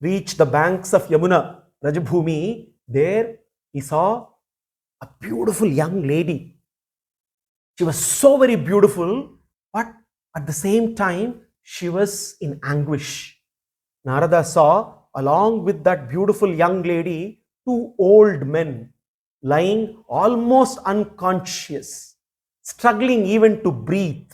reached the banks of Yamuna, Vrajabhumi, there he saw a beautiful young lady. She was so very beautiful, but at the same time, she was in anguish. Narada saw, along with that beautiful young lady, two old men lying almost unconscious, struggling even to breathe.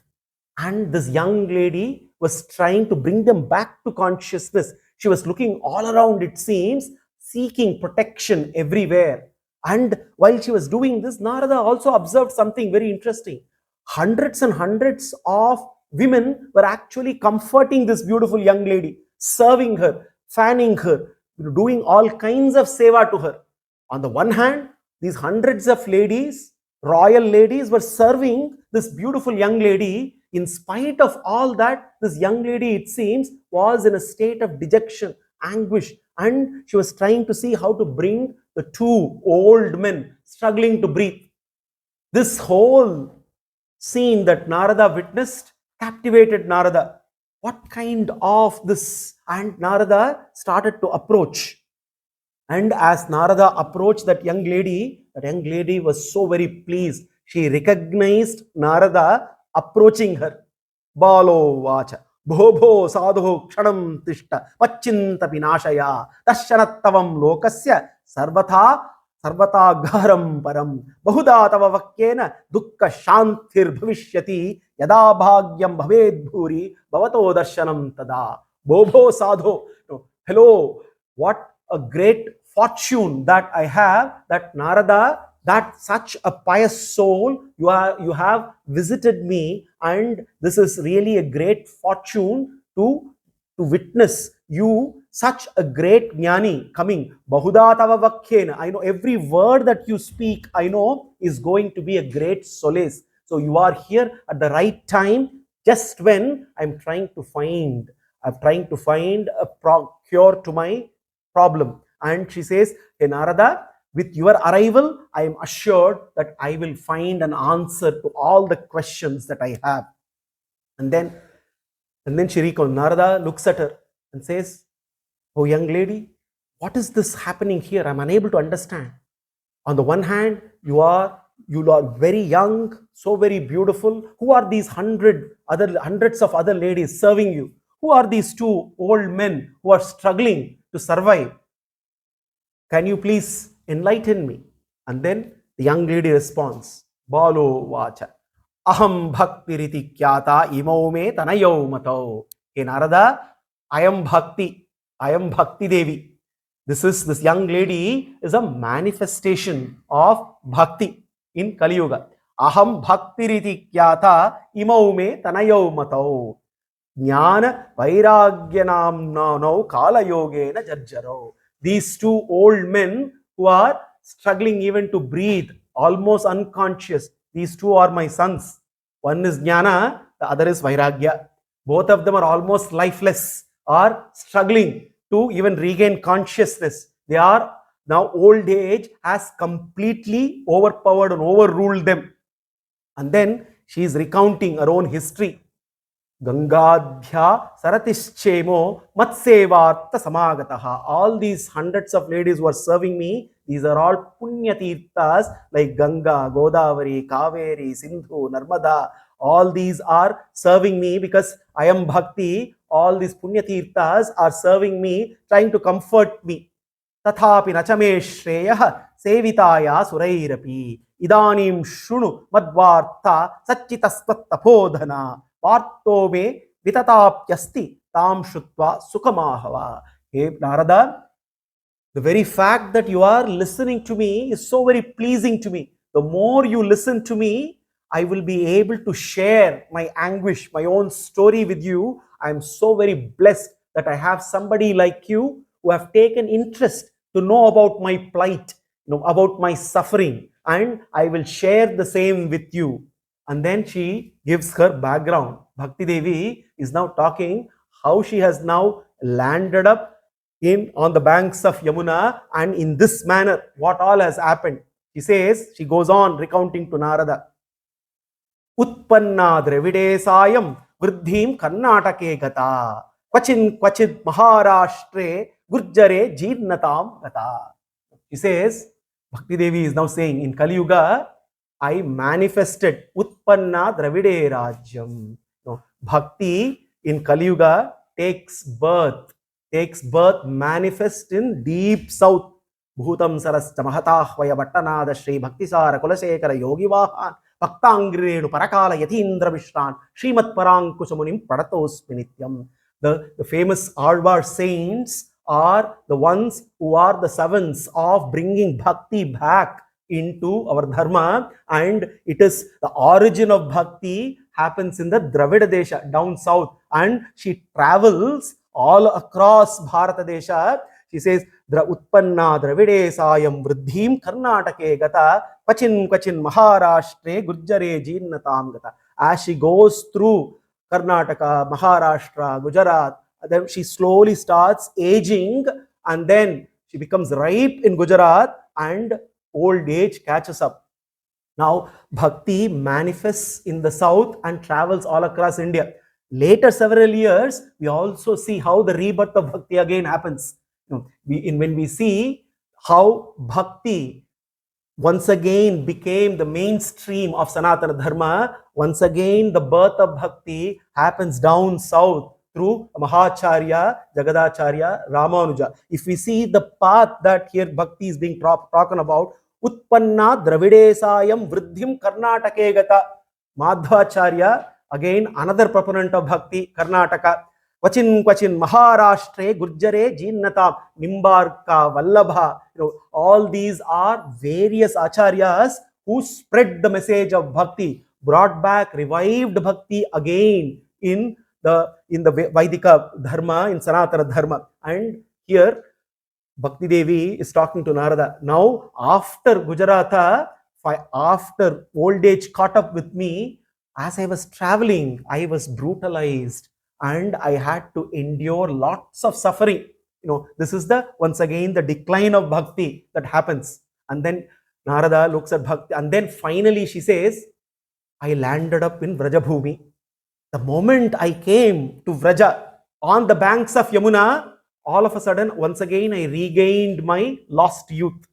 And this young lady was trying to bring them back to consciousness. She was looking all around, it seems, seeking protection everywhere. And while she was doing this, Narada also observed something very interesting. Hundreds and hundreds of women were actually comforting this beautiful young lady, serving her, fanning her, doing all kinds of seva to her. On the one hand, these hundreds of ladies, royal ladies, were serving this beautiful young lady. In spite of all that, this young lady, it seems, was in a state of dejection, anguish, and she was trying to see how to bring the two old men struggling to breathe. This whole scene that Narada witnessed captivated Narada. What kind of this? And Narada started to approach. And as Narada approached that young lady was so very pleased. She recognized Narada approaching her. Balo vacha bho sadhu kshanam tishta pachinta pinashaya dashanatavam lokasya sarvata garam param bahuda tava vakyena dukkha shantir bhavishyati yada bhagyam bhaved bhuri bhavato darshanam tada. Bho sadhu. Hello, what a great fortune that I have, that Narada, that such a pious soul, you have visited me, and this is really a great fortune to witness you, such a great jnani coming. Bahuda tava vakyena. I know every word that you speak, I know, is going to be a great solace. So you are here at the right time, just when I'm trying to find a cure to my problem. And she says, hey Narada, with your arrival, I am assured that I will find an answer to all the questions that I have. And then she recalls, Narada looks at her and says, oh young lady, what is this happening here? I'm unable to understand. On the one hand, you are very young, so very beautiful. Who are these hundreds of other ladies serving you? Who are these two old men who are struggling to survive? Can you please enlighten me? And then the young lady responds, Balo vacha aham bhakti riti kyata imau me tanayo matau. Hey Narada, I am Bhakti Devi. This young lady is a manifestation of Bhakti in Kali Yuga. Aham bhakti riti kyata imau me tanayo matau. Jnana vairagyanam nano kala yogena jarjaro. These two old men who are struggling even to breathe, almost unconscious, these two are my sons. One is Jnana, the other is Vairagya. Both of them are almost lifeless, are struggling to even regain consciousness. They are now, old age has completely overpowered and overruled them. And then she is recounting her own history. Gangadhya Saratischemo Matsevartha Samagataha. All these hundreds of ladies who are serving me, these are all Punya Tirthas like Ganga, Godavari, Kaveri, Sindhu, Narmada. All these are serving me because I am Bhakti. All these Punya Tirthas are serving me, trying to comfort me. Tathapi nachame shreyah sevitaya surairapi. Idanim shunu madvartha satchitastat tapodhana. Partho me vitatapyasti tam shutva sukhamahava. Hey Narada, the very fact that you are listening to me is so very pleasing to me. The more you listen to me, I will be able to share my anguish, my own story with you. I am so very blessed that I have somebody like you who have taken interest to know about my plight, about my suffering, and I will share the same with you. And then she gives her background. Bhakti Devi is now talking how she has now landed up on the banks of Yamuna, and in this manner, what all has happened. She says, she goes on recounting to Narada. Utpanna Dravide Sayam Vruddhim Karnatake Gata Kvachin Kvachid Maharashtre Gurjare Jeernatam Gata. She says, Bhakti Devi is now saying, in Kali Yuga, I manifested Utpanna Dravide Rajyam. Bhakti in Kali Yuga takes birth, manifest in deep south. Bhutam Sarascha Mahatahvaya Vattanada Shri Bhaktisara Kulasekara Yogi Vahan Bhaktangrenu Parakala Yatindra Vishran Śrīmad Parankusamunim Pradatos Nityam. The famous Alvar saints are the ones who are the servants of bringing bhakti back into our dharma, and it is the origin of bhakti happens in the Dravida Desha down south, and she travels all across Bharata Desha. She says, Utpanna Dravide Sayam Vruddhim Karnatake Gata Kvachin Kvachin Maharashtre Gurjare Jeernatam Gata. As she goes through Karnataka, Maharashtra, Gujarat, then she slowly starts aging, and then she becomes ripe in Gujarat, and old age catches up. Now, bhakti manifests in the south and travels all across India. Later several years, we also see how the rebirth of bhakti again happens. When we see how bhakti once again became the mainstream of Sanatana Dharma, once again the birth of bhakti happens down south through Mahacharya, Jagadacharya, Ramanuja. If we see the path that here bhakti is being talking about, Utpanna Dravide Sayam Vruddhim Karnatake Gata. Madhvacharya, again another proponent of bhakti, Karnataka. Kvachin Kvachin Maharashtre Gurjare Jeernatam Nimbarka Vallabha. All these are various acharyas who spread the message of bhakti, brought back, revived bhakti again in the Vaidika Dharma, in Sanatana Dharma. And here Bhakti Devi is talking to Narada. Now, after Gujarata, after old age caught up with me, as I was traveling, I was brutalized and I had to endure lots of suffering. This is once again the decline of bhakti that happens. And then Narada looks at bhakti, and then finally she says, I landed up in Vrajabhumi. The moment I came to Vraja on the banks of Yamuna, all of a sudden, once again, I regained my lost youth.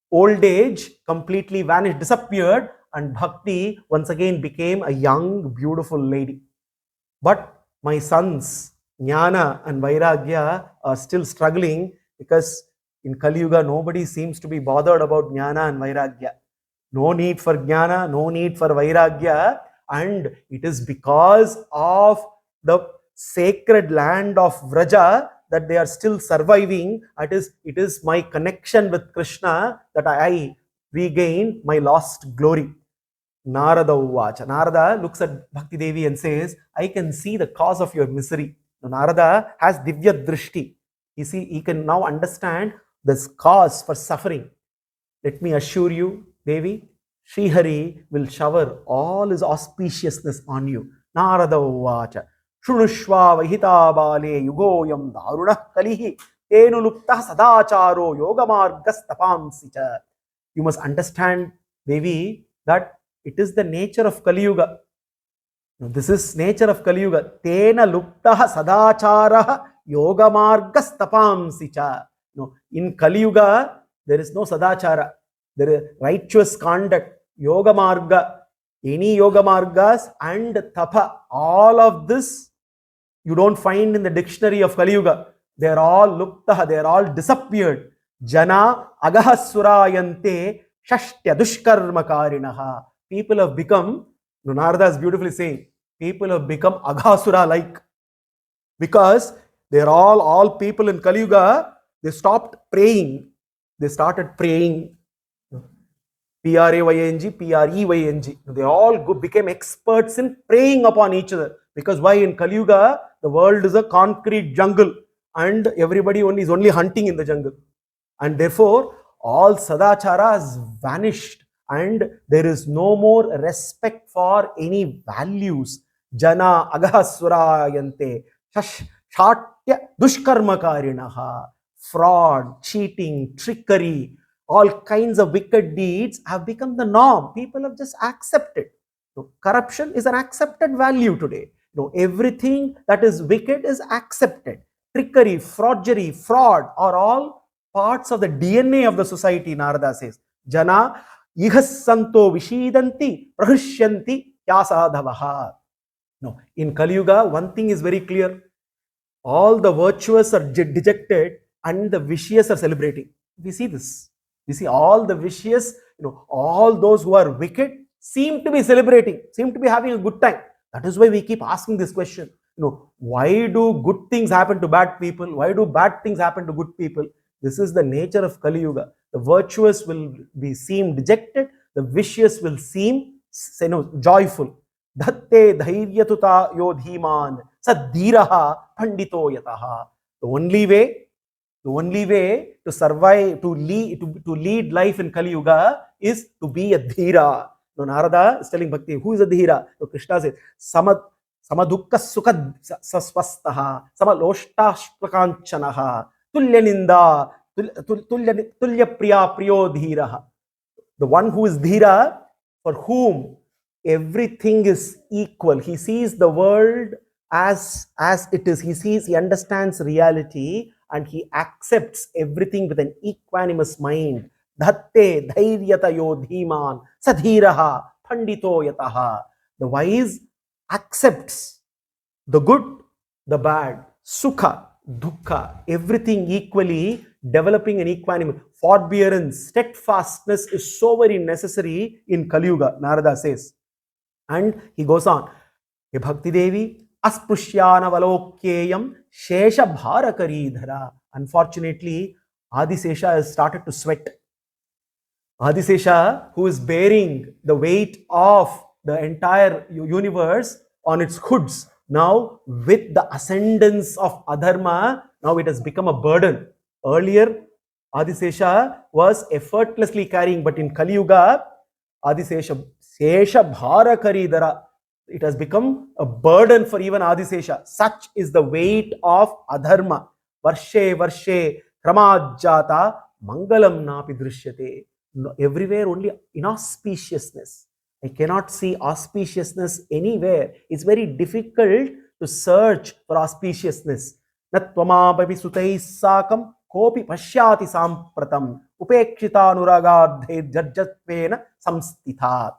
Old age completely vanished, disappeared, and bhakti once again became a young, beautiful lady. But my sons, Jnana and Vairagya, are still struggling, because in Kali Yuga, nobody seems to be bothered about Jnana and Vairagya. No need for Jnana, no need for Vairagya, and it is because of the sacred land of Vraja that they are still surviving. It is my connection with Krishna that I regain my lost glory. Narada Uvacha. Narada looks at Bhakti Devi and says, I can see the cause of your misery. Now, Narada has Divya Drishti. He can now understand this cause for suffering. Let me assure you, Devi, Sri Hari will shower all his auspiciousness on you. Narada Uvacha. Shrunushva Vahita Bale Yugoyam Daruna Kalihi Tenulupta Sadacharo Yogamargas Tapamsicha. You must understand, Devi, that it is the nature of Kali Yuga. This is nature of Kali Yuga. Tena Lupta Sadachara Yogamargas Tapamsicha. In Kali Yuga, there is no Sadachara. There is righteous conduct, Yoga Marga, any Yoga Margas and Tapa. All of this you don't find in the dictionary of Kali Yuga. They are all lupta, they are all disappeared. Jana agahassurayante shashtya dushkarmakarinaha. People have become, Narada is beautifully saying, people have become aghasura like. Because they're all people in Kali Yuga, they stopped praying. They started praying. Praying, preyng. They all became experts in preying upon each other. Because why? In Kali Yuga, the world is a concrete jungle and everybody is only hunting in the jungle. And therefore, all sadachara has vanished and there is no more respect for any values. Jana agahaswarayante shatya dushkarmakarinaha. Fraud, cheating, trickery, all kinds of wicked deeds have become the norm. People have just accepted. So corruption is an accepted value today. Everything that is wicked is accepted. Trickery, forgery, fraud are all parts of the DNA of the society, Narada says. Jana ihassanto vishidanti prahishyanti kyasadhavaha. No, in Kali Yuga, one thing is very clear. All the virtuous are dejected and the vicious are celebrating. We see this. We see all the vicious, all those who are wicked seem to be celebrating, seem to be having a good time. That is why we keep asking this question. Why do good things happen to bad people? Why do bad things happen to good people? This is the nature of Kali Yuga. The virtuous will be seem dejected. The vicious will seem joyful. Dhatte dhairyatuta yodhiman sadhiraha pandito yataha. The only way to survive, to lead life in Kali Yuga is to be a dhira. No, Narada is telling Bhakti, who is a dhira? So Krishna says, samadukka sukha sasvastaha, samaloshtasprakanchanaha, tulyaninda, tulya priya priyo dhiraha. The one who is dhira, for whom everything is equal. He sees the world as it is. He understands reality and he accepts everything with an equanimous mind. Dhatte dhairyata yodhiman sadhiraha pandito yataha. The wise accepts the good, the bad, sukha, dukkha, everything equally, developing an equanimity. Forbearance, steadfastness is so very necessary in Kali Yuga, Narada says. And he goes on, He Bhakti Devi, Asprishyana Valokyeyam Shesha Bharakaridhara. Unfortunately, Adisesha has started to sweat. Adisesha, who is bearing the weight of the entire universe on its hoods, now with the ascendance of Adharma, now it has become a burden. Earlier, Adisesha was effortlessly carrying, but in Kali Yuga, Adisesha Sesha Bharakaridhara, it has become a burden for even Adisesha. Such is the weight of Adharma. Varshe Varshe Kramajjata Mangalam Napi Drishyate. Everywhere only inauspiciousness. I cannot see auspiciousness anywhere. It's very difficult to search for auspiciousness. Natvamapapi sutai sakam kopi pashyati sampratam upekshita anuragadhe jajjatvena samstithat.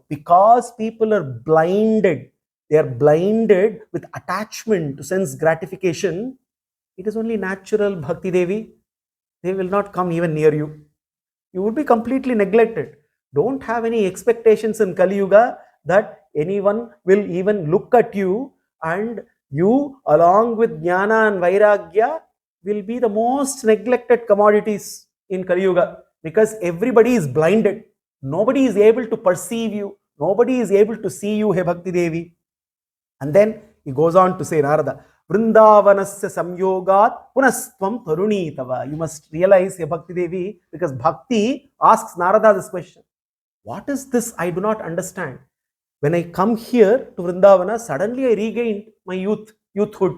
Because people are blinded, they are blinded with attachment to sense gratification, it is only natural, Bhakti Devi, they will not come even near you. You would be completely neglected. Don't have any expectations in Kali Yuga that anyone will even look at you, and you along with Jnana and Vairagya will be the most neglected commodities in Kali Yuga, because everybody is blinded. Nobody is able to perceive you. Nobody is able to see you, He Bhakti Devi. And then he goes on to say, Narada, Vrindavanasya samyogat punastvam tarunitava. You must realize, He Bhakti Devi, because Bhakti asks Narada this question. What is this I do not understand? When I come here to Vrindavana, suddenly I regained my youthhood.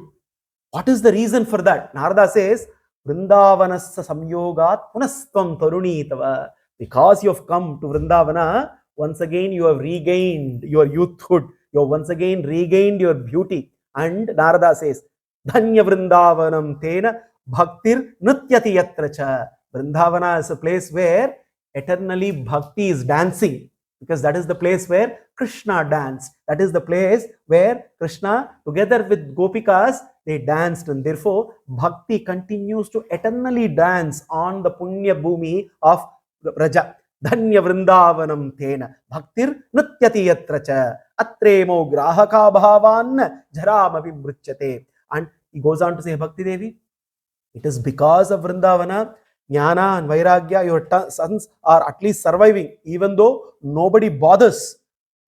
What is the reason for that? Narada says, Vrindavanasya samyogat punastvam tarunitava. Because you have come to Vrindavana, once again you have regained your youthhood. You have once again regained your beauty. And Narada says, Dhanya Vrindavanam Tena Bhaktir Nutyati Yatracha. Vrindavana is a place where eternally Bhakti is dancing, because that is the place where Krishna danced. That is the place where Krishna, together with Gopikas, they danced, and therefore Bhakti continues to eternally dance on the Punya Bhumi of Raja. Dhanya Vrindavanam Tena Bhaktir Nutyati Yatracha Atremo Grahaka Bhavan Jaramapi Mruchate. And He goes on to say, Bhakti Devi, it is because of Vrindavana, Jnana and Vairagya, your sons are at least surviving, even though nobody bothers.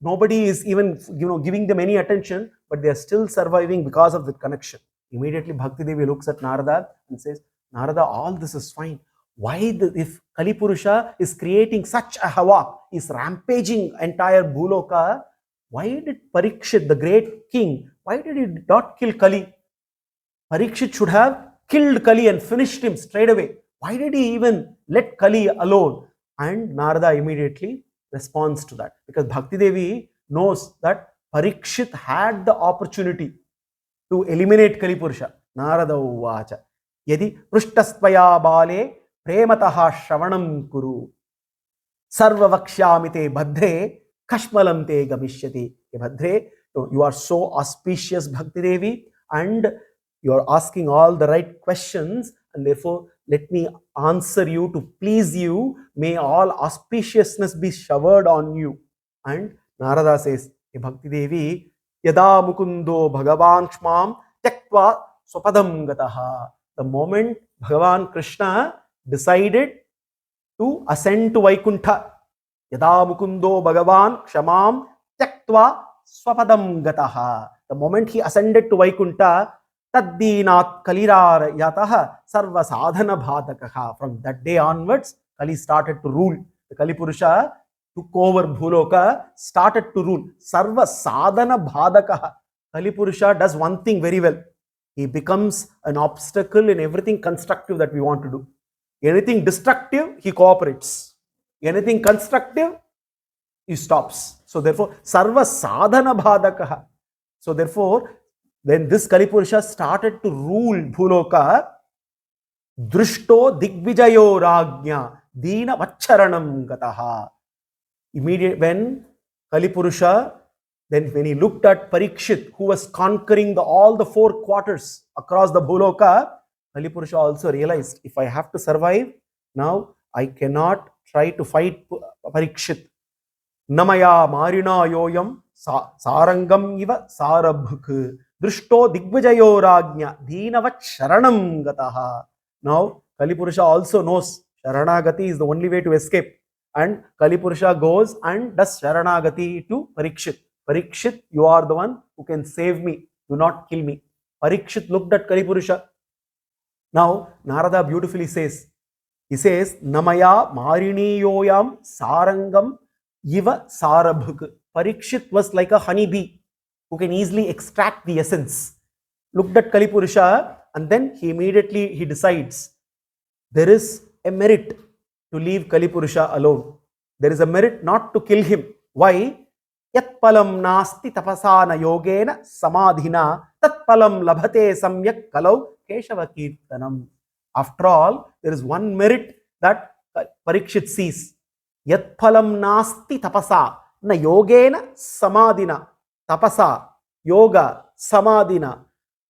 Nobody is even giving them any attention, but they are still surviving because of the connection. Immediately Bhakti Devi looks at Narada and says, Narada, all this is fine. Why, if Kali Purusha is creating such a havoc, is rampaging entire Bhuloka, why did Parikshit, the great king, why did he not kill Kali? Parikshit should have killed Kali and finished him straight away. Why did he even let Kali alone? And Narada immediately responds to that, because Bhakti Devi knows that Parikshit had the opportunity to eliminate Kali Purusha. Narada uvacha yadi prishtastvaya bale premataha shravanam kuru sarva vakshyami te bhadre kashmalam te gamishyati. Bhadre, you are so auspicious, Bhakti Devi, and you are asking all the right questions, and therefore let me answer you to please you. May all auspiciousness be showered on you. And Narada says, hey Bhakti Devi, yada mukundo bhagavan shmam tyaktva swapadam gataha. The moment Bhagavan Krishna decided to ascend to Vaikuntha, yada mukundo bhagavan kshamam tyaktva swapadam gataha. The moment he ascended to Vaikuntha, Taddinat Kalirar Yataha Sarva Sadhana Bhatakaha. From that day onwards, Kali started to rule. The Kali Purusha took over Bhuloka, started to rule. Sarva Sadhana Bhatakaha. Kali Purusha does one thing very well. He becomes an obstacle in everything constructive that we want to do. Anything destructive, he cooperates. Anything constructive, he stops. So therefore, Sarva Sadhana Bhatakaha. So therefore, when this Kali Purusha started to rule Bhuloka, Drishto Digvijayo Ragnya Dina Vacharanam Gataha. Immediate when Kali Purusha, then when he looked at Parikshit, who was conquering all the four quarters across the Bhuloka, Kali Purusha also realized, if I have to survive, now I cannot try to fight Parikshit. Namaya Marina Yoyam Sarangam Iva Sarabhuk. Drishto Digvijayo Ragnya Dinavat Sharanam Gataha. Now, Kali Purusha also knows Sharanagati is the only way to escape. And Kali Purusha goes and does Sharanagati to Parikshit. Parikshit, you are the one who can save me. Do not kill me. Parikshit looked at Kali Purusha. Now, Narada beautifully says, he says, Namaya Mariniyoyam Sarangam Iva Sarabhuk. Parikshit was like a honeybee who can easily extract the essence. Looked at Kali Purusha, and then he immediately decides there is a merit to leave Kali Purusha alone. There is a merit not to kill him. Why? Yat palam nasti tapasana yogena samadhina tat palam labhate samyak kalau keshava kirtanam. After all, there is one merit that Parikshit sees. Yat palam nasti tapasa na yogena samadhina. Tapasa, yoga, samadhina,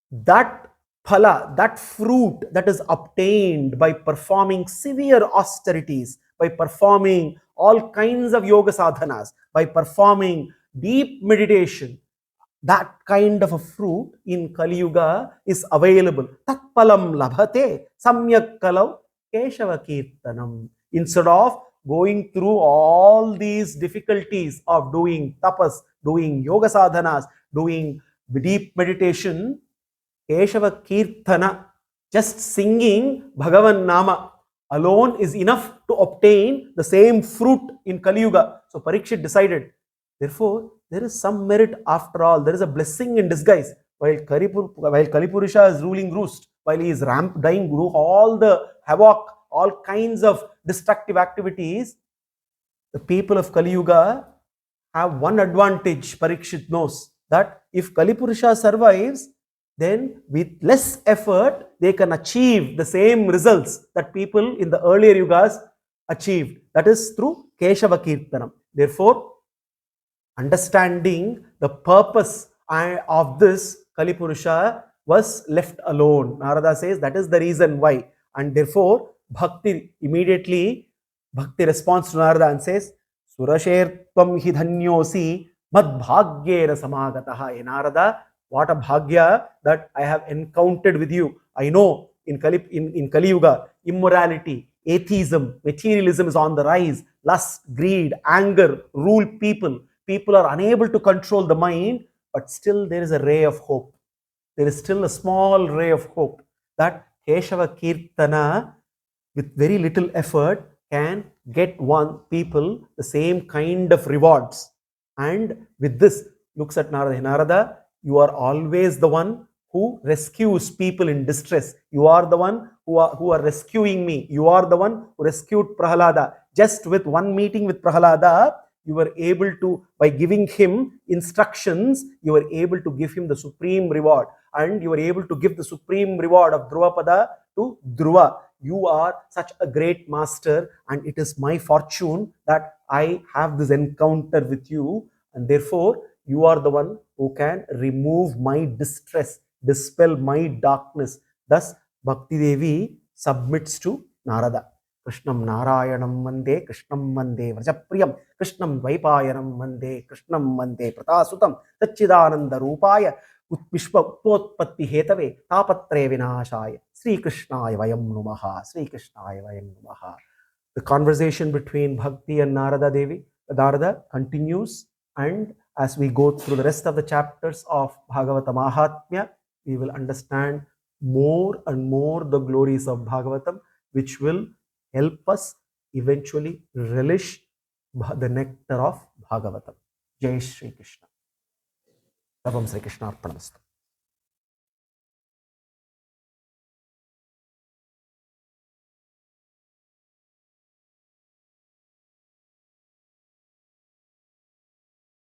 that phala, that fruit that is obtained by performing severe austerities, by performing all kinds of yoga sadhanas, by performing deep meditation, that kind of a fruit in Kali Yuga is available. Tat palam labhate samyak kalau keshava kirtanam. Instead of going through all these difficulties of doing tapas, doing yoga sadhanas, doing deep meditation, Keshava Kirtana, just singing Bhagavan Nama alone is enough to obtain the same fruit in Kali Yuga. So Parikshit decided, therefore, there is some merit after all. There is a blessing in disguise. While Kali Purusha is ruling roost, while he is dying, all the havoc, all kinds of destructive activities, the people of Kali Yuga have one advantage. Parikshit knows that if Kali Purusha survives, then with less effort, they can achieve the same results that people in the earlier yugas achieved. That is through Keshava Kirtanam. Therefore, understanding the purpose of this, Kali Purusha was left alone. Narada says that is the reason why. And therefore, Bhakti responds to Narada and says, Surasher tvam hi dhanyosi mad bhagyera samagataha. Narada, What a bhagya that I have encountered with you. I know in Kali Yuga, immorality, atheism, materialism is on the rise. Lust, greed, anger rule people. People are unable to control the mind, but still there is a ray of hope. There is still a small ray of hope that Keshava Kirtana, with very little effort, can get one people the same kind of rewards. And with this, looks at Narada. Narada, you are always the one who rescues people in distress. You are the one who are rescuing me. You are the one who rescued Prahalada. Just with one meeting with Prahalada, you were able to, by giving him instructions, you were able to give him the supreme reward. And you were able to give the supreme reward of Dhruvapada to Dhruva. You are such a great master, and it is my fortune that I have this encounter with you, and therefore you are the one who can remove my distress, dispel my darkness. Thus, Bhakti Devi submits to Narada. Krishnam Narayanam Mande, Krishnam Mande Vrajapriyam, Krishnam Dvaipayanam Mande, Krishnam Mande Pratasutam, Satchidananda Rupaya, Vishwa Utpotpatti Hetave, Tapatre Vinashaya, Sri Krishnaya Vayam Numaha, Sri Krishnaya Vayam Numaha. The conversation between Bhakti and Narada continues, and as we go through the rest of the chapters of Bhagavata Māhātmya, we will understand more and more the glories of Bhagavatam, which will help us eventually relish the nectar of Bhagavatam. Jai Shri Krishna. Sarvam Sri Krishna Arpanamastu.